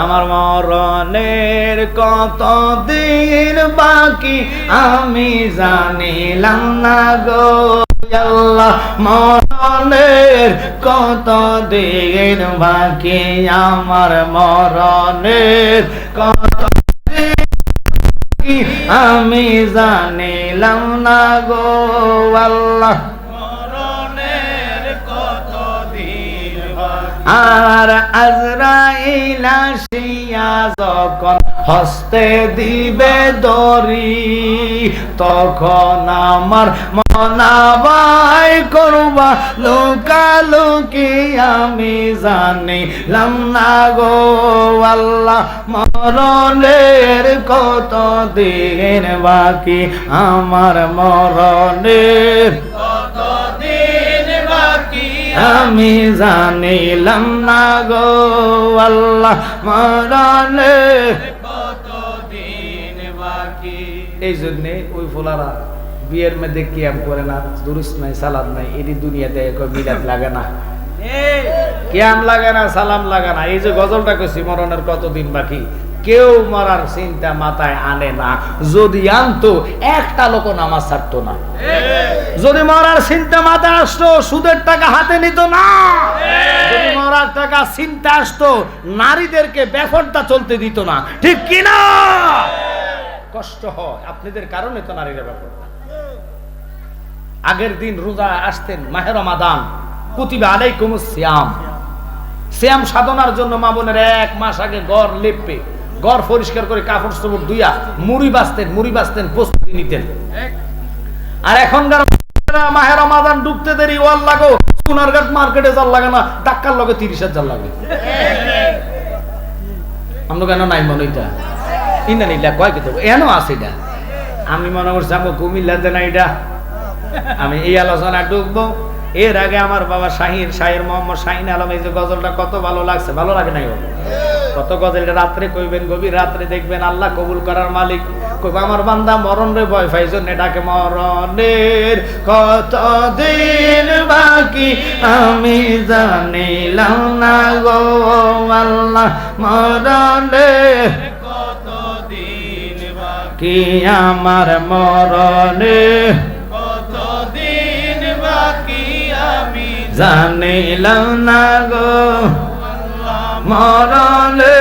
আমার মরণের কত দিন বাকি আমি জানিলাম না গো আল্লাহ, মরণের কত দিন বাকি আমার মরণের কত দিন বাকি আমি জানিলাম না গো আল্লাহ। আর আজরাইল আসিয়া যখন হস্তে দিবে দড়ি, তখন আমার মনাবাই করবা লুকালুকি আমি জানিলাম না গো আল্লাহ, মরণের কত দিন বাকি আমার মরণের কত দিন বাকি আমি জানিলাম না গো আল্লাহ, মরণের কত দিন বাকি। এই জন্যে ওই ফুলারা বিয়ের মধ্যে কিয়াম করে না, দুরুস নাই, সালাদ নাই, এটি দুনিয়াতে বিরাট লাগে না, কিয়াম লাগে না, সালাম লাগে না। এই যে গজলটা কইছি মরণের কতদিন বাকি, কেউ মরার চিন্তা মাথায় আনে না। যদি আনতো একটা লোক নামাজ ছাড়তো না, যদি মরার চিন্তা মাথায় আসতো সুদের টাকা হাতে নিত না, যদি মরার টাকা চিন্তা আসতো নারীদেরকে বেফরটা চলতে দিত না, ঠিক কিনা? কষ্ট হয় আপনাদের কারণে তো নারীরা বেফরটা। আগের দিন রোজা আসতেন মাহে রমাদান, কুতিবা আলাইকুমুস সিয়াম, সিয়াম সাধনার জন্য মা বোনের 1 মাস আগে ঘর লেপে, ঘর পরিষ্কার করে কাপড় চোপড় ধুইয়া মুড়ি বাঁচতেন, প্রস্তুতি নিতেন। আর এখনকার মাহে রমাদান ডুবতে দেরি ওয়াল লাগো, সোনারঘাট মার্কেটে জাল লাগে না, টাক্কার লগে 30,000 লাগে। আমরা কেন নাই মনে এটা ইনা নিলা কয় কি দেবো এনো আছে এটা। আমি মনে করছি আমার কুমিল্লাতে না এটা। আমি এই আলোচনা ঢুকবো এর আগে আমার বাবা শাহির মোহাম্মদ শাহিন আলম, এই যে গজলটা কত ভালো লাগছে, ভালো লাগে নাই? কত গজলটা রাত্রে কইবেন, গভীর রাত্রে দেখবেন, আল্লাহ কবুল করার মালিক। কইব আমার বান্দা মরণ রে ভয় পাই জন্য ডাকে, মরণের কত দিন বাকি আমি জানিলাম না গো আল্লাহ, মরণের কত দিন বাকি আমার মরণের কত দিন বাকি জানিলাম না গো মরলে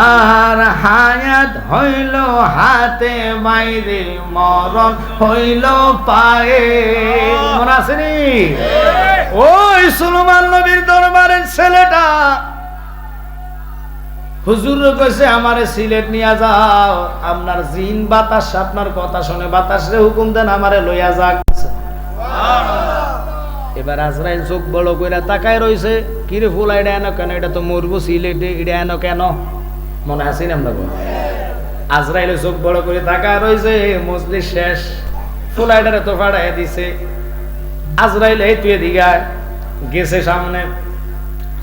আর হায়াত হইল হাতে বাইরে মরণ হইল পায়ে। মনে আসেনি ওই সুলেমান নবীর দরবারের ছেলেটা হুজুর কইছে আমারে সিলেট নিয়ে যাও, আপনার জিন বাতাস আপনার কথা শুনে বাতাসরে হুকুম দেন আমারে লইয়া যাক। এবার আজরাইল চোখ বড় কইরা তাকায় রইছে, কিরে ফুল এটা এনো কেন, এটা তো মরবো সিলেটে, এটা এনো কেন? মনে আছে না আমরা আজরাইল চোখ বড় করে তাকায় রইছে, মজলিস শেষ, ফুলাইডারে তো ফাড়াইয়া দিছে। আজরাইল এই তুই এদিকে গেছে সামনে,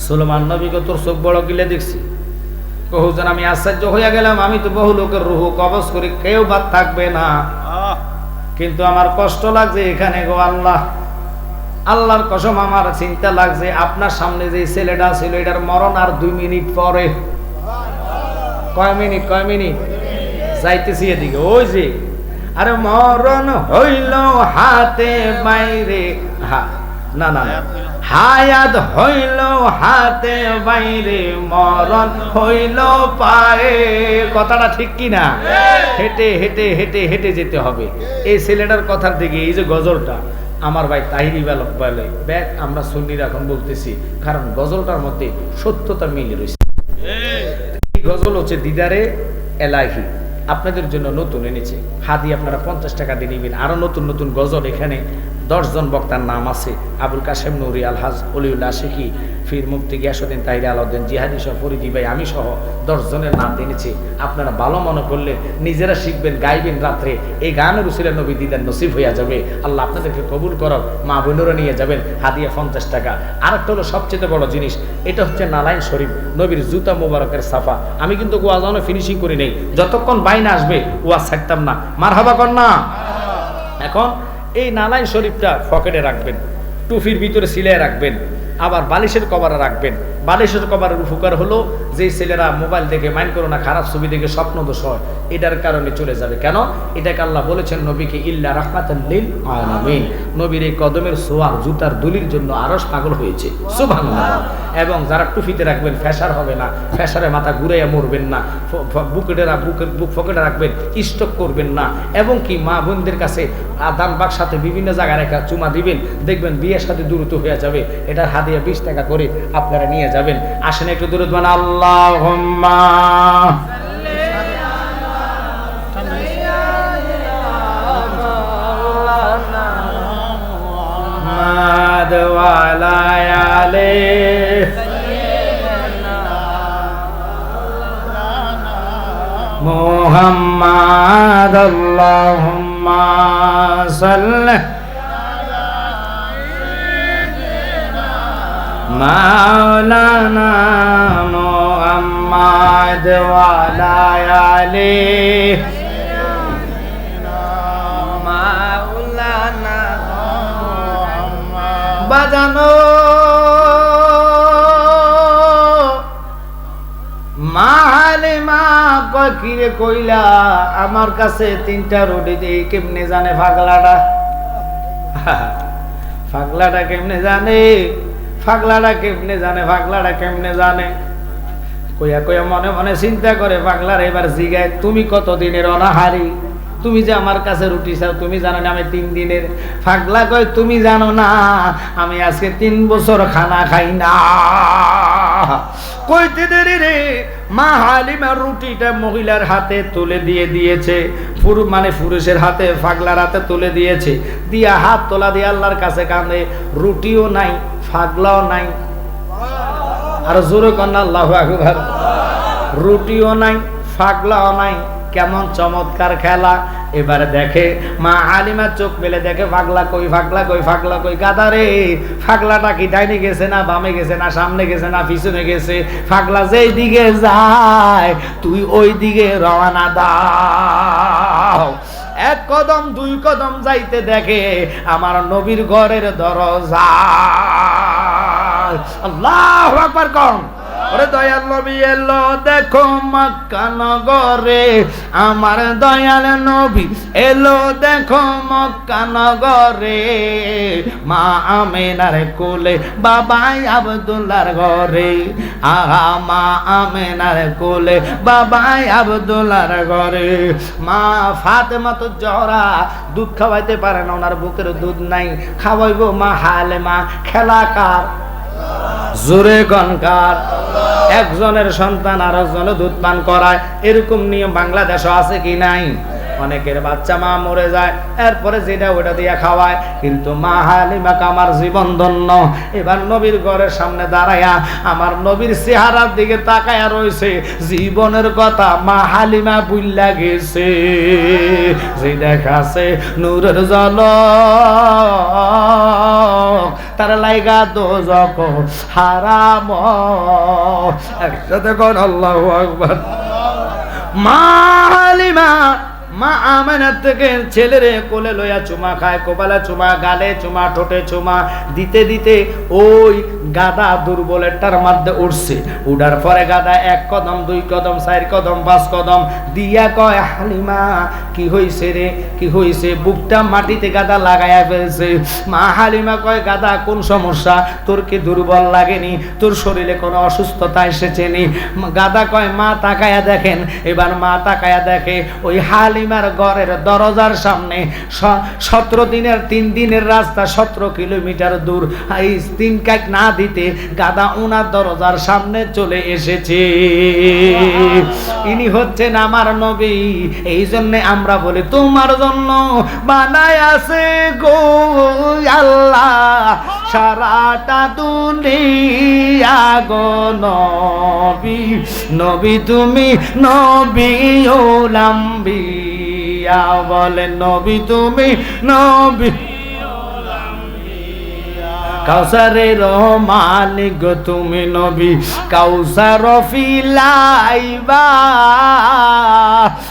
সুলেমান নবীকে তোর চোখ বড় গিলে দেখছি। হুজুর আমি আশ্চর্য হইয়া গেলাম, আমি তো বহু লোকের রুহু কবজ করি, কেউ বাদ থাকবে না, কিন্তু আমার কষ্ট লাগছে এখানে গো আল্লাহ, আল্লাহর কসম আমার চিন্তা লাগছে আপনার সামনে যে ছেলেটা ছিল এটার মরণ আর 2 মিনিট পরে। কয় মিনিট যাইতেছি এদিকে, ওই যে আরে মরণ হইল হাতে বাইরে, না না হায়াত হইল হাতে বাইরে মরণ হইল পায়ে। কথাটা ঠিক কি না? হেঁটে হেঁটে হেঁটে হেঁটে যেতে হবে। এই ছেলেটার কথার দিকে এই যে গজলটা আমার ভাই তাহিরি বলে ব্যাগ আমরা সুন্নিরা এখন বলতেছি, কারণ গজলটার মধ্যে সত্যতা মিলে রয়েছে। এই গজল হচ্ছে দিদারে এলাহি, আপনাদের জন্য নতুন এনেছে হাদি, আপনারা 50 টাকা দিয়ে নিবেন। আরো নতুন নতুন গজল, এখানে 10 জন বক্তার নাম আছে, আবুল কাশেম নুরি, আলহাজ অলিউল্লাহ শেখি, ফির মুফতি গিয়াসউদ্দিন তাহির আলাউদ্দিন, জিহাদি সহ ফরিদি ভাই, আমি সহ 10 জনের নাম এনেছি। আপনারা ভালো মনে করলে নিজেরা শিখবেন, গাইবেন রাত্রে, এই গানের উসিলা নবী দিদার নসিব হইয়া যাবে। আল্লাহ আপনাদেরকে কবুল করো, মা বোনেরা নিয়ে যাবেন, হাদিয়া 50 টাকা। আরেকটা হলো সবচেয়ে বড় জিনিস, এটা হচ্ছে নালাইন শরীফ, নবীর জুতা মোবারকের সাফা। আমি কিন্তু ওয়াজনে ফিনিশিং করি নেই, যতক্ষণ বাইনা আসবে ওয়াজ ছাড়তাম না, মারহাবা কর না। এখন এই নালাইন শরীফটা পকেটে রাখবেন, টুপির ভিতরে সিলাই রাখবেন, আবার বালিশের কভারে রাখবেন। বালিশের কভারের উপকার হলো যে ছেলেরা মোবাইল দেখে, মাইন্ড করো না, খারাপ ছবি দেখে স্বপ্ন দোষ হয়, এটার কারণে চলে যাবে। কেন? এটাকে আল্লাহ বলেছেন নবীকে ইল্লা রাহমাতাল লিল আলামিন, নবীর এই কদমের সোয়ার জুতার দুলির জন্য আরশ পাগল হয়েছে, সুবহানাল্লাহ। এবং যারা টুপিতে রাখবেন ফ্যাশার হবে না, ফ্যাশারে মাথা ঘুরাইয়া মরবেন না, বুক পকেটে রাখবেন, স্টক করবেন না। এবং কি মা বোনদের কাছে দান বাক্সাতে বিভিন্ন জায়গায় রেখা চুমা দিবেন, দেখবেন বিয়ের সাথে দ্রুত হয়ে যাবে। এটার হাদিয়া 20 টাকা করে আপনারা নিয়ে যাবেন। আসেন একটু দূরত বানা, আল্লাহুম্মা মুহাম্মাদ আল্লাহুম্মা সাল্লি মাওলানা মুহাম্মাদ ওয়া আলা আলিহি মাওলানা বাজানো মালিমা কিরে কইলা আমার কাছে 3টা রুটি দিয়ে কেমনে জানে পাগলাটা, পাগলাটা কেমনে জানে, পাগলাটা কেমনে জানে, পাগলাটা কেমনে জানে। কইয়া কইয়া মনে মনে চিন্তা করে পাগলার এবার জিগায়, তুমি কতদিনের অনাহারি, তুমি যে আমার কাছে রুটি চাও তুমি জানো না আমি 3 দিনের। পাগলা কয় তুমি জানো না আমি আজকে 3 বছর খানা খাই না। কইতে দেরি রে, মা হালিমা রুটিটা মহিলার হাতে তুলে দিয়েছে, পুরুষের হাতে, পাগলার হাতে তুলে দিয়েছে, দিয়া হাত তোলা দিয়ে আল্লাহর কাছে কাঁদে, রুটিও নাই, পাগলাও নাই। আর জোরে কন্যা আল্লাহু আকবার। রুটিও নাই, পাগলাও নাই, কেমন চমৎকার খেলা। এবারে দেখে মা হালিমা চোখ মেলে দেখে পাগলা কই, পাগলা কই, পাগলা কই। গাদা রে, পাগলাটা কি ডাইনে গেছে না বামে গেছে না সামনে গেছে না পিছনে গেছে? পাগলা যেই দিকে যায় তুই ওই দিকে রওনা দাও। 1 কদম 2 কদম যাইতে দেখে আমার নবীর ঘরের দরজা। আল্লাহু আকবার কম। ওরে দয়াল নবী এলো দেখো মক্কা নগরে, আমার দয়াল নবী এলো দেখো মক্কা নগরে, মা আমেনার কোলে বাবাই আব্দুল্লাহর ঘরে, আহা মা আমেনার কোলে বাবাই আব্দুল্লাহর ঘরে। মা ফাতেমা তো জহরা দুধ খাওয়াইতে পারে না, ওনার বুকের দুধ নাই, খাওয়াইবো মা হালেমা। খেলা কার? জোরে গনকার। একজনের সন্তান আর একজনের দুধ পান করায়, এরকম নিয়ম বাংলাদেশে আছে কি নাই? অনেকের বাচ্চা মা মরে যায়, এরপরে যেটা ওটা দিয়ে খাওয়ায়, কিন্তু মা হালিমা আমার জীবন ধন্য। এবার নবীর ঘরের সামনে দাঁড়ায়া আমার নবীর চেহারার দিকে তাকায়া রয়েছে, জীবনের কথা মা হালিমা বুইল্লা গেছে। যে দেখাছে নূরের জল তার লাইগা দোজখ হারাম। একসাথে কোন আল্লাহু আকবার। মা হালিমা মা আমেনার থেকে ছেলেরে কোলে লইয়া চুমা খায়, কপালে চুমা, গালে চুমা, ঠোঁটে চুমা দিতে দিতে ওই গাদা দুর্বলেরটার মধ্যে উঠছে। উঠার পরে গাদা 1 কদম 2 কদম 4 কদম 5 কদম দিয়া কয়, হালিমা কি হইছে রে, কি হইছে? বুকটা মাটিতে গাদা লাগাইয়া ফেলছে। মা হালিমা কয়, গাদা কোন সমস্যা, তোর কি দুর্বল লাগেনি, তোর শরীরে কোনো অসুস্থতা এসেছে নি? গাদা কয়, মা তাকায়া দেখেন। এবার মা তাকায়া দেখে ওই হালিমার ঘরের দরজার সামনে 17 দিনের 3 দিনের রাস্তা, 17 কিলোমিটার দূর। এই 3 কাক না দিতে গাদা ওনার দরজার সামনে চলে এসেছে। ইনি হচ্ছেন আমার নবী। এই জন্য আমরা বলি তোমার জন্য বানায় আছে গো আল্লাহ সারাটা দুনিয়া গো নবী। নবী তুমি নবী ওলাম্বিয়া, বলে নবী তুমি নবী কাউসারের মালিক গো তুমি নবী, কাউসার ফিলাইবা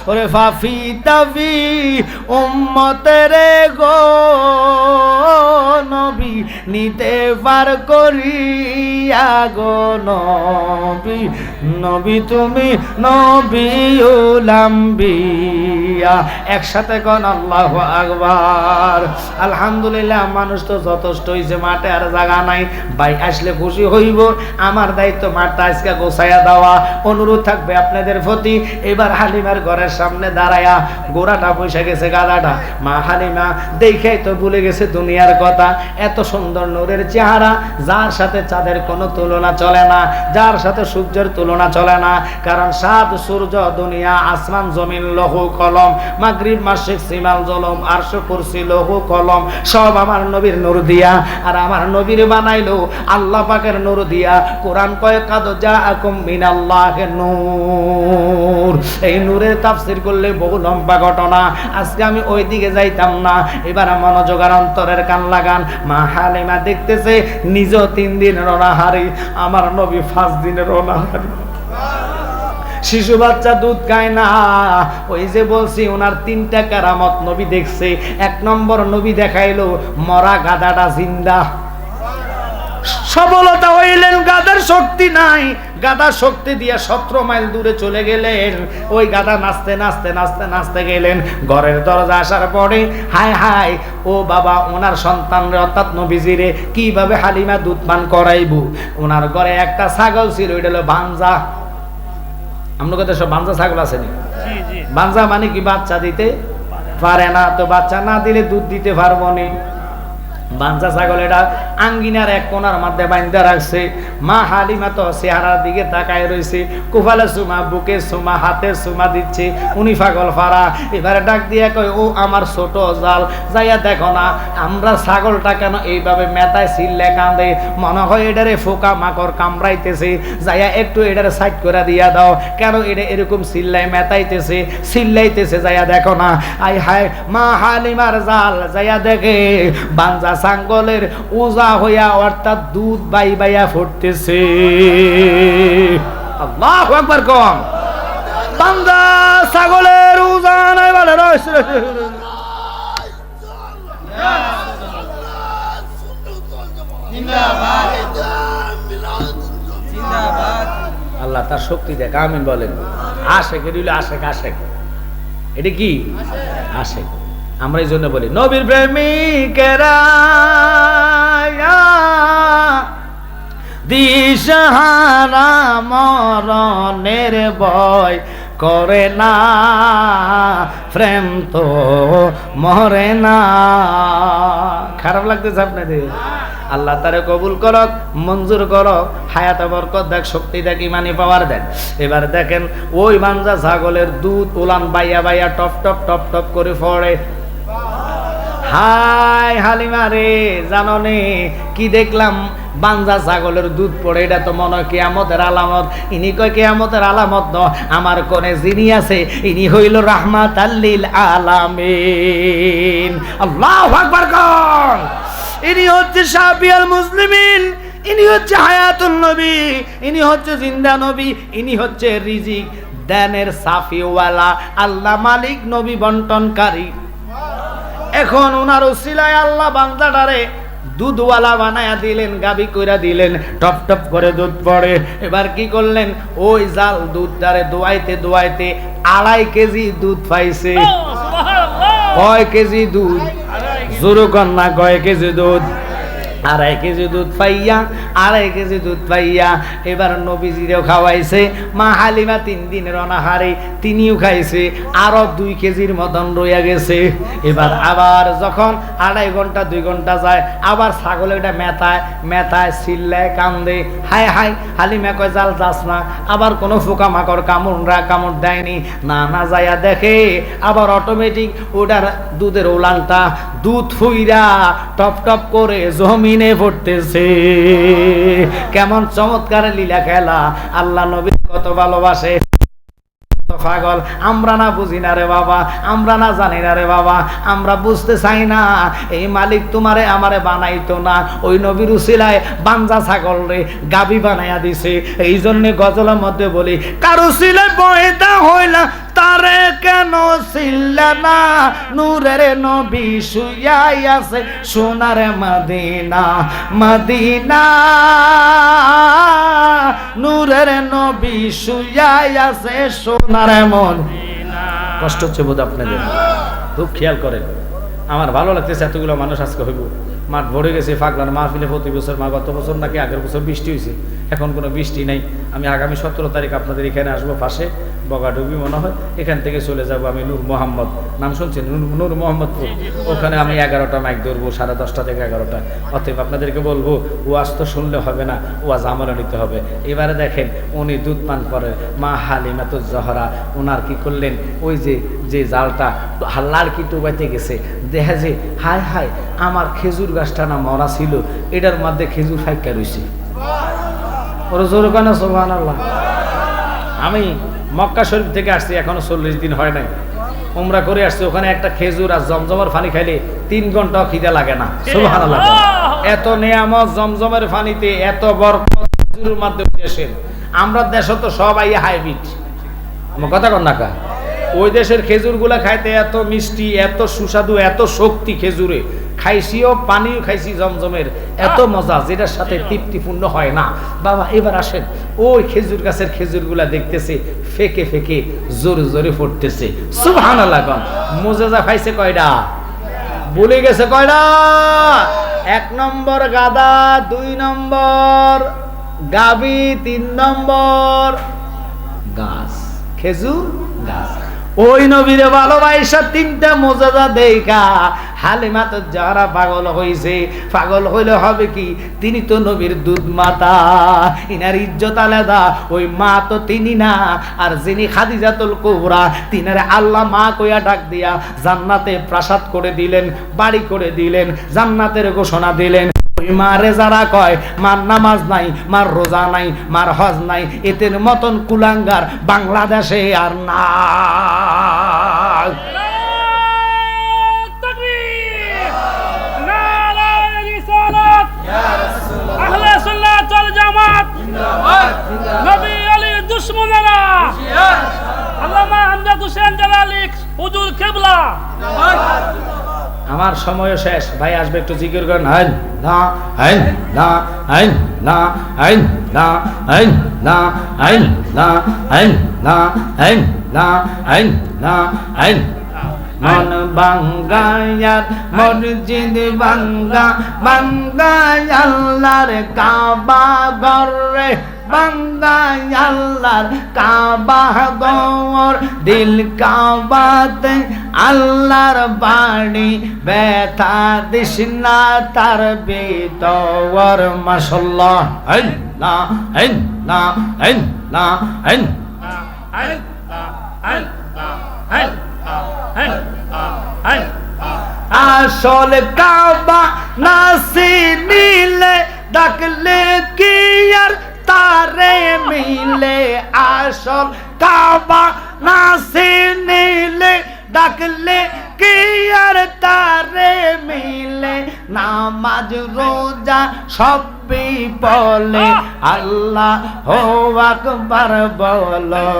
ওরে ফাফি তাফি উম্মতের গো নবী নিতে পার করিয়া গো নবী। নবী তুমি নবী উলাম্বিয়া। একসাথে কোন আল্লাহু আকবার। আলহামদুলিল্লাহ। মানুষ তো যথেষ্ট হইছে, মাঠে আর জায়গা নাই। ভাই আসলে খুশি হইব। আমার দায়িত্ব মাঠটা আজকে গোছাইয়া দেওয়া। অনুরোধ থাকবে আপনাদের প্রতি, এবার হালিমার ঘরের সামনে দাঁড়ায়া গোড়াটা বসে গেছে গাদাটা। মা হালিমা দেখেই তো ভুলে গেছে দুনিয়ার কথা। এত সুন্দর নূরের চেহারা, যার সাথে চাঁদের কোনো তুলনা চলে না, যার সাথে সূর্যের তুলনা চলে না। কারণ সাত সূর্য, দুনিয়া, আসমান, জমিন, লৌহ কলম, মাগরিব, মাশরিক, সিমাল, জলম, আরশ, কুরসি, লৌহ কলম সব আমার নবীর নূর দিয়া। আর আমার নবীর বানাইলো আল্লাহ পাকের নূর দিয়া। কোরআন কয় কাদ জাআকুম মিনাল্লাহি নূর। এই নূরের তাফসীর করলে বহু লম্বা ঘটনা, আজকে আমি ওই দিকে যাইতাম না। এবার মনোযোগ আর অন্তরের কান লাগান। মা হালিমা দেখতেছে নিজ 3 দিন রোনাহারি, আমার নবী 5 দিনের রোনাহারি। শিশু বাচ্চা দুধ খায় না। ওই যে বলছি ওনার 3টা কারামত নবী দেখছে। 1 নম্বর নবী দেখাইলো মরা গাদাটা জিন্দা। সবলতা হইলেন, গাদার শক্তি নাই, গাদা শক্তি দিয়ে 17 মাইল দূরে চলে গেলেন। ওই গাদা নাচতে নাচতে নাচতে নাচতে গেলেন। ঘরের দরজা আসার পরে হায় হায় ও বাবা, ওনার সন্তানরে অর্থাৎ নবীজিরে কিভাবে হালিমা দুধ পান করাইব। ওনার ঘরে একটা ছাগল ছিল, ওইটা হলো বাঞ্জা। আমরা কথা সব বাঞ্জা ছাগল আছে নি? বাঞ্জা মানে কি বাচ্চা দিতে পারে না, তো বাচ্চা না দিলে দুধ দিতে পারবো নি। বাঞ্জা ছাগল এটা আঙ্গিনার এক কোনার মধ্যে বাইন্ধা রাখছে। মা হালিমা তো চেহারার দিকে তাকায় রয়েছে, কুফালে সুমা, বুকে সুমা, হাতে সুমা দিচ্ছে। উনি পাগল ফারা। এবারে ডাক দিয়ে কয়, ও আমার ছোট জাল, যাইয়া দেখো না আমরা ছাগলটা কেন এইভাবে মেতায় চিল্লে কাঁদে, মনে হয় এটারে ফোকা মাকড় কামড়াইতেছে, যাইয়া একটু এটারে সাইড করে দিয়া দাও, কেন এটা এরকম চিল্লাই মেতাইতেছে চিল্লাইতেছে, যাইয়া দেখো না। আই হায় মা হালিমার জাল যাইয়া দেখে বাঞ্জা ছাগলের উজা হইয়া অর্থাৎ দুধ বাই বাইয়া ফুটতেছে। আল্লাহু আকবার কম। বান্দা ছাগলের উজা নাই বলে রয়েছে। জিন্দাবাদ জিন্দাবাদ। আল্লাহ তার শক্তি দেখ, আমিন বলেন। আশেক এটা হইলো আশেক, আশেক এটা কি আশেক। আমরা এই জন্য বলি নবীর প্রেমিকেরা দিশাহারা মরণের ভয় করে না, প্রেম তো মরে না। খারাপ লাগতেছে আপনাদের? আল্লাহ তারে কবুল করক, মঞ্জুর করক, হায়াতে বরকত দেখ, শক্তি দেখ, ইমানি পাওয়ার দেন। এবার দেখেন ওই মানজা ছাগলের দুধ উলান বাইয়া বাইয়া টপ টপ টপ টপ করে পড়ে। হাই হালিমা রে, জানো নে কি দেখলাম? বাঞ্জা ছাগলের দুধ পড়ে, এটা তো মনে হয় কিয়ামতের আলামত। ইনি কয় কিয়ামতের আলামত ন, আমার কোনে যিনি আছে ইনি হইল রাহমাতাল লিল আলামিন। আল্লাহু আকবার কোন। ইনি হচ্ছে শাফিউল মুসলিমিন, ইনি হচ্ছে হায়াতুন নবী, ইনি হচ্ছে জিন্দা নবী, ইনি হচ্ছে রিজিক দানের সাফিওয়ালা, আল্লাহ মালিক, নবী বন্টনকারী। এখন ওনার উসিলায় আল্লাহ বান্দাটারে দুধওয়ালা বানায়া দিলেন, গাবি কইরা দিলেন, টপ টপ করে দুধ পড়ে। এবার কি করলেন? ওই জাল দুধটারে দোয়াইতে দোয়াইতে 2.5 কেজি দুধ পাইছে। কয় কেজি দুধ? জোরে কর না, কয় কেজি দুধ? 2.5 কেজি দুধ পাইয়া, 2.5 কেজি দুধ পাইয়া এবার নবীজিরেও খাওয়াইছে। মা হালিমা 3 দিনের অনাহারে, তিনিও খাইছে, আরো 2 কেজির মতন রইয়া গেছে। এবার আবার যখন 2.5 ঘন্টা 2 ঘন্টা যায়, আবার ছাগলেটা মেথায় মেথায় চিল্লায় কান্দে, হায় হায়। হালিমা কয় জাল যাস না, আবার কোনো পোকা মাকড় কামড় দেয়নি না। না যাইয়া দেখে আবার অটোমেটিক ওটার দুধের উলানটা দুধ ফুইরা টপ টপ করে জমিনে পড়তেছে। কেমন চমৎকার লীলা খেলা! আল্লাহ নবী কত ভালোবাসে। পাগল আমরা না বুঝি না রে বাবা, আমরা না জানি না রে বাবা, আমরা বুঝতে চাই না। এই মালিক তোমারে আমারে বানাইতো না, ওই নবীর উসিলায় বাঞ্জা ছাগল রে গাবি বানাইয়া দিছে। এই জন্য গজলের মধ্যে বলি, কারো উসিলায় পয়দা হইলা তারে কেন ছিল্লা না, নূরের নবী শুইয়াই আছে সোনার মদিনা, মদিনা নূরের নবী শুইয়াই আছে সোনার মদিনা। কষ্ট হচ্ছে বোধ আপনাদের, খুব খেয়াল করেন। আমার ভালো লাগতেছে এতগুলো মানুষ আজকে হইব, মাঠ ভরে গেছে। পাগলার মাহফিলে প্রতি বছর, গত বছর নাকি আগের বছর বৃষ্টি হয়েছে, এখন কোনো বৃষ্টি নাই। আমি আগামী 17 তারিখ আপনাদের এখানে আসবো, পাশে বগাডুবি মনে হয়, এখান থেকে চলে যাব আমি নূর মোহাম্মদ, নাম শুনছেন? নূর মোহাম্মদপুর। ওখানে আমি 11টা মাইক ধরবো, 10:30 থেকে 11টা। অতএব আপনাদেরকে বলবো, ওয়াজ তো শুনলে হবে না, ওয়াজ আমলে নিতে হবে। এবারে দেখেন উনি দুধ পান করে, মা হালিমাতুজ জহরা ওনার কি করলেন? ওই যে জালটা হাল্লার কি টুবাইতে গেছে, দেখা যে হায় হায় আমার খেজুর গাছটা না মরা ছিল, এটার মধ্যে খেজুর ফাইকা রয়েছে। ওরা জোর কানা সুবহানাল্লাহ। আমি মক্কা শরীফ থেকে আসছি, এখনো 40 দিন হয় নাই, উমরা করে আসছি। ওখানে একটা খেজুর আর জমজমের পানি খাইলে 3 ঘন্টা খিদে লাগে না। সুবহানাল্লাহ। এত নিয়ামত জমজমের পানিতে, এত বরকত খেজুরের মধ্যে দেশের। আমরা দেশ তো সব আইয়া হাইব্রিড, আমার কথা কন না কা। ওই দেশের খেজুরগুলা খাইতে এত মিষ্টি, এত সুস্বাদু, এত শক্তি খেজুরে। খাইছিও, পানিও খাইছি জমজমের, এত মজা যেটার সাথে তৃপ্তিপূর্ণ হয় না। বাবা এবার আসেন, ওই খেজুর গাছের খেজুরগুলা দেখতেছে ফেকে ফেকে জোরে জোরে পড়তেছে। সুবহানাল্লাহ। মুজেজা খাইছে কয়টা? বলে গেছে কয়টা? 1 নম্বর গাদা, 2 নম্বর গাবি, 3 নম্বর গাছ, খেজুর গাছ। ওই নবীরে ভালোবাসা 3টা মুজিজা দেখা হালিমাতুজ জহরা পাগল হইছে। পাগল হইলে হবে কি? তিনি তো নবীর দুধ মাতা, ইনার ইজ্জত আলাদা। ওই মা তো তিনি না, আর যিনি খাদিজাতুল কুবরা তিনারে আল্লাহ মা কইয়া ডাক দিয়া জান্নাতে প্রাসাদ করে দিলেন, বাড়ি করে দিলেন, জান্নাতের ঘোষণা দিলেন। ওই মারে যারা কয় মার নামাজ নাই, মার রোজা নাই, মার হজ নাই, এদের মতন কুলাঙ্গার বাংলাদেশে আর না। আমার সময়ও শেষ। ভাই আসবে, একটু জিকির করেন। আইন না আইন না আইন না আইন না আইন না আইন না আইন না আইন না আইন না আইন। মন বাঙ্গায়ার মসজিদ বাঙ্গা বাঙ্গায় আল্লাহর কাবা ঘরে বাঙ্গায় আল্লাহর কাবা ঘর দিল কাবাতে আল্লাহর বাড়ি ব্যথা দিস না তার ভিতর মাশাআল্লাহ। আইন না আইন না আইন না আইন আইন আইন আইন আইন। আসল কাবা না চিনিলে ডাকলে কি আর তারে মিলে। আসল কাবা না চিনিলে ডাকলে কি আর তারে মিলে। নামাজ রোজা সবই বলে আল্লাহ হো আকবার বলো।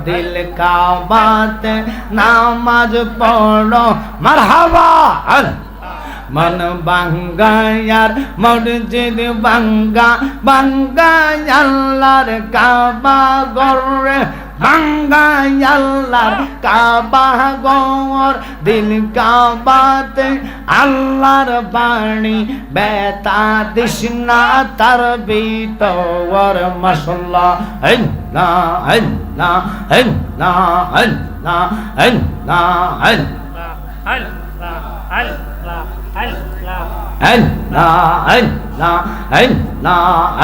দিল কাবাতে নামাজ পড়ো মারহাবা। মন বাঙ্গায়ার মসজিদ বাঙ্গা বাঙ্গায় আল্লাহর কাবা ঘরে বাঙ্গায় আল্লাহর কাবা ঘর দিল কাবাতে আল্লাহর বাণী ব্যথা দিস না তার ভিতর মাশাআল্লাহ। আইন না আইন না আইন না আইন না আইন না আইন আইন আইন আইন না আইন না আইন না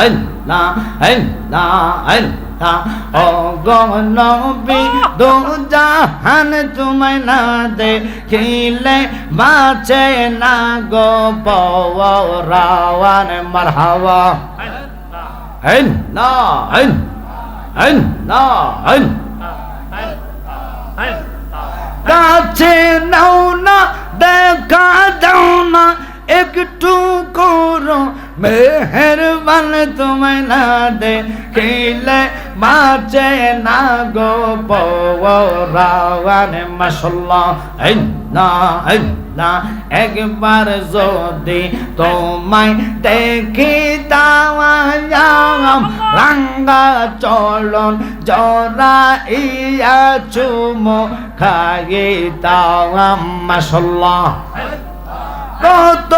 আইন না আইন না আইন না। ও গো নবী দো জাহান তোমায় না দেখিলে বাঁচে না গো পরাওয়ান মারহাবা। আইন না আইন আইন না আইন কাছে নাও না দেখা দাও না একটু করো মেহেরবান তোমায় না দেখিলে বাঁচে না গো পরাওয়ান মাশাআল্লাহ। আইন না আইন না একবার যদি তোমায় দেখি দাওয়াম রাঙ্গা চলন জরা ইয়া চুমো খাইয়ে দাওয়াম মাশাআল্লাহ। কত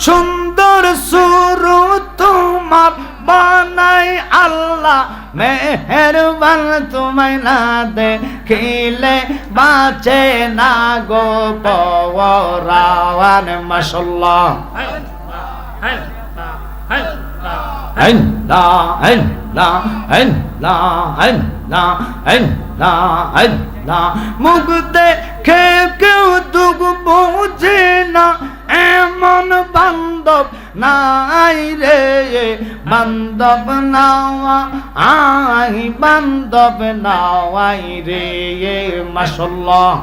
সুন্দর সুরু তোমার বানাই আল্লাহ মেহেরবান তোমায় না দেখিলে বাঁচে না গো পরাওয়ান মাশাআল্লাহ। আইন না আইন না আইন না আইন না আইন না আইন না। মুখ দেখে কেউ দুঃখ বোঝে না এমন বান্ধব নাই রে বান্ধব নাওয়া আই বান্ধব নাওয়াই রে মাশাআল্লাহ।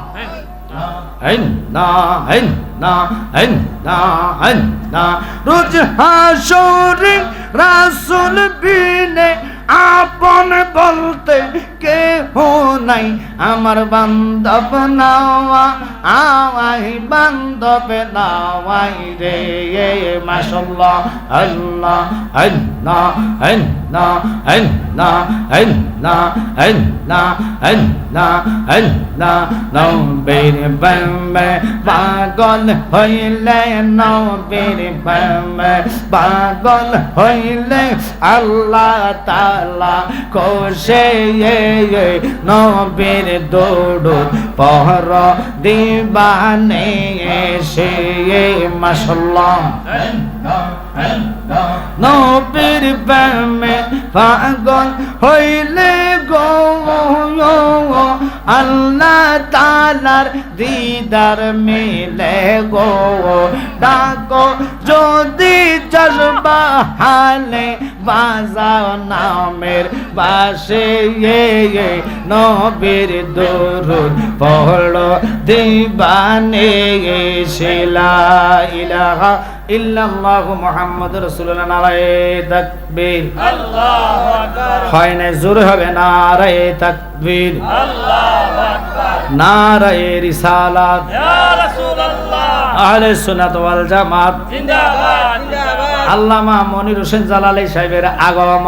আইন না আইন না আইন না আইন না। রোজ হাসরে রাসূল বিনে আপন বলতে কেহ নাই আমার বান্ধব নাওয়া আই বান্ধব নাওয়াই রে মাশাআল্লাহ। আল্লাহ আইন না আইন না আইন না আইন না আইন না আইন না আইন না। নবীর প্রেমে পাগল হইলে নবীর প্রেমে পাগল হইলে আল্লাহ তাআলা কোশে নবীর দৌড় পহর দিবানে সে মাশাআল্লাহ। নবীর প্রেমে পাগল হইলে গো আল্লাহ তাআলার দিদার মিলে গো। ডাকো যদি জজবা হালে বাজাও নামের বাসে নবীর দরুদ পড়ো দিবানে লা ইলাহা ইল্লাল্লাহু মুহাম্মাদুর রাসূলুল্লাহ। নারায়ে তাকবীর আল্লাহু আকবার। হয় না জোরে হবে নারায়ে তাকবীর আল্লাহু আকবার। নারায়ে রিসালাত, ইয়া রাসূলুল্লাহ, আহলে সুন্নাত ওয়াল জামাত, জিন্দাবাদ জিন্দাবাদ। আল্লামা মনির হোসেন জালালী সাহেবের আগমন।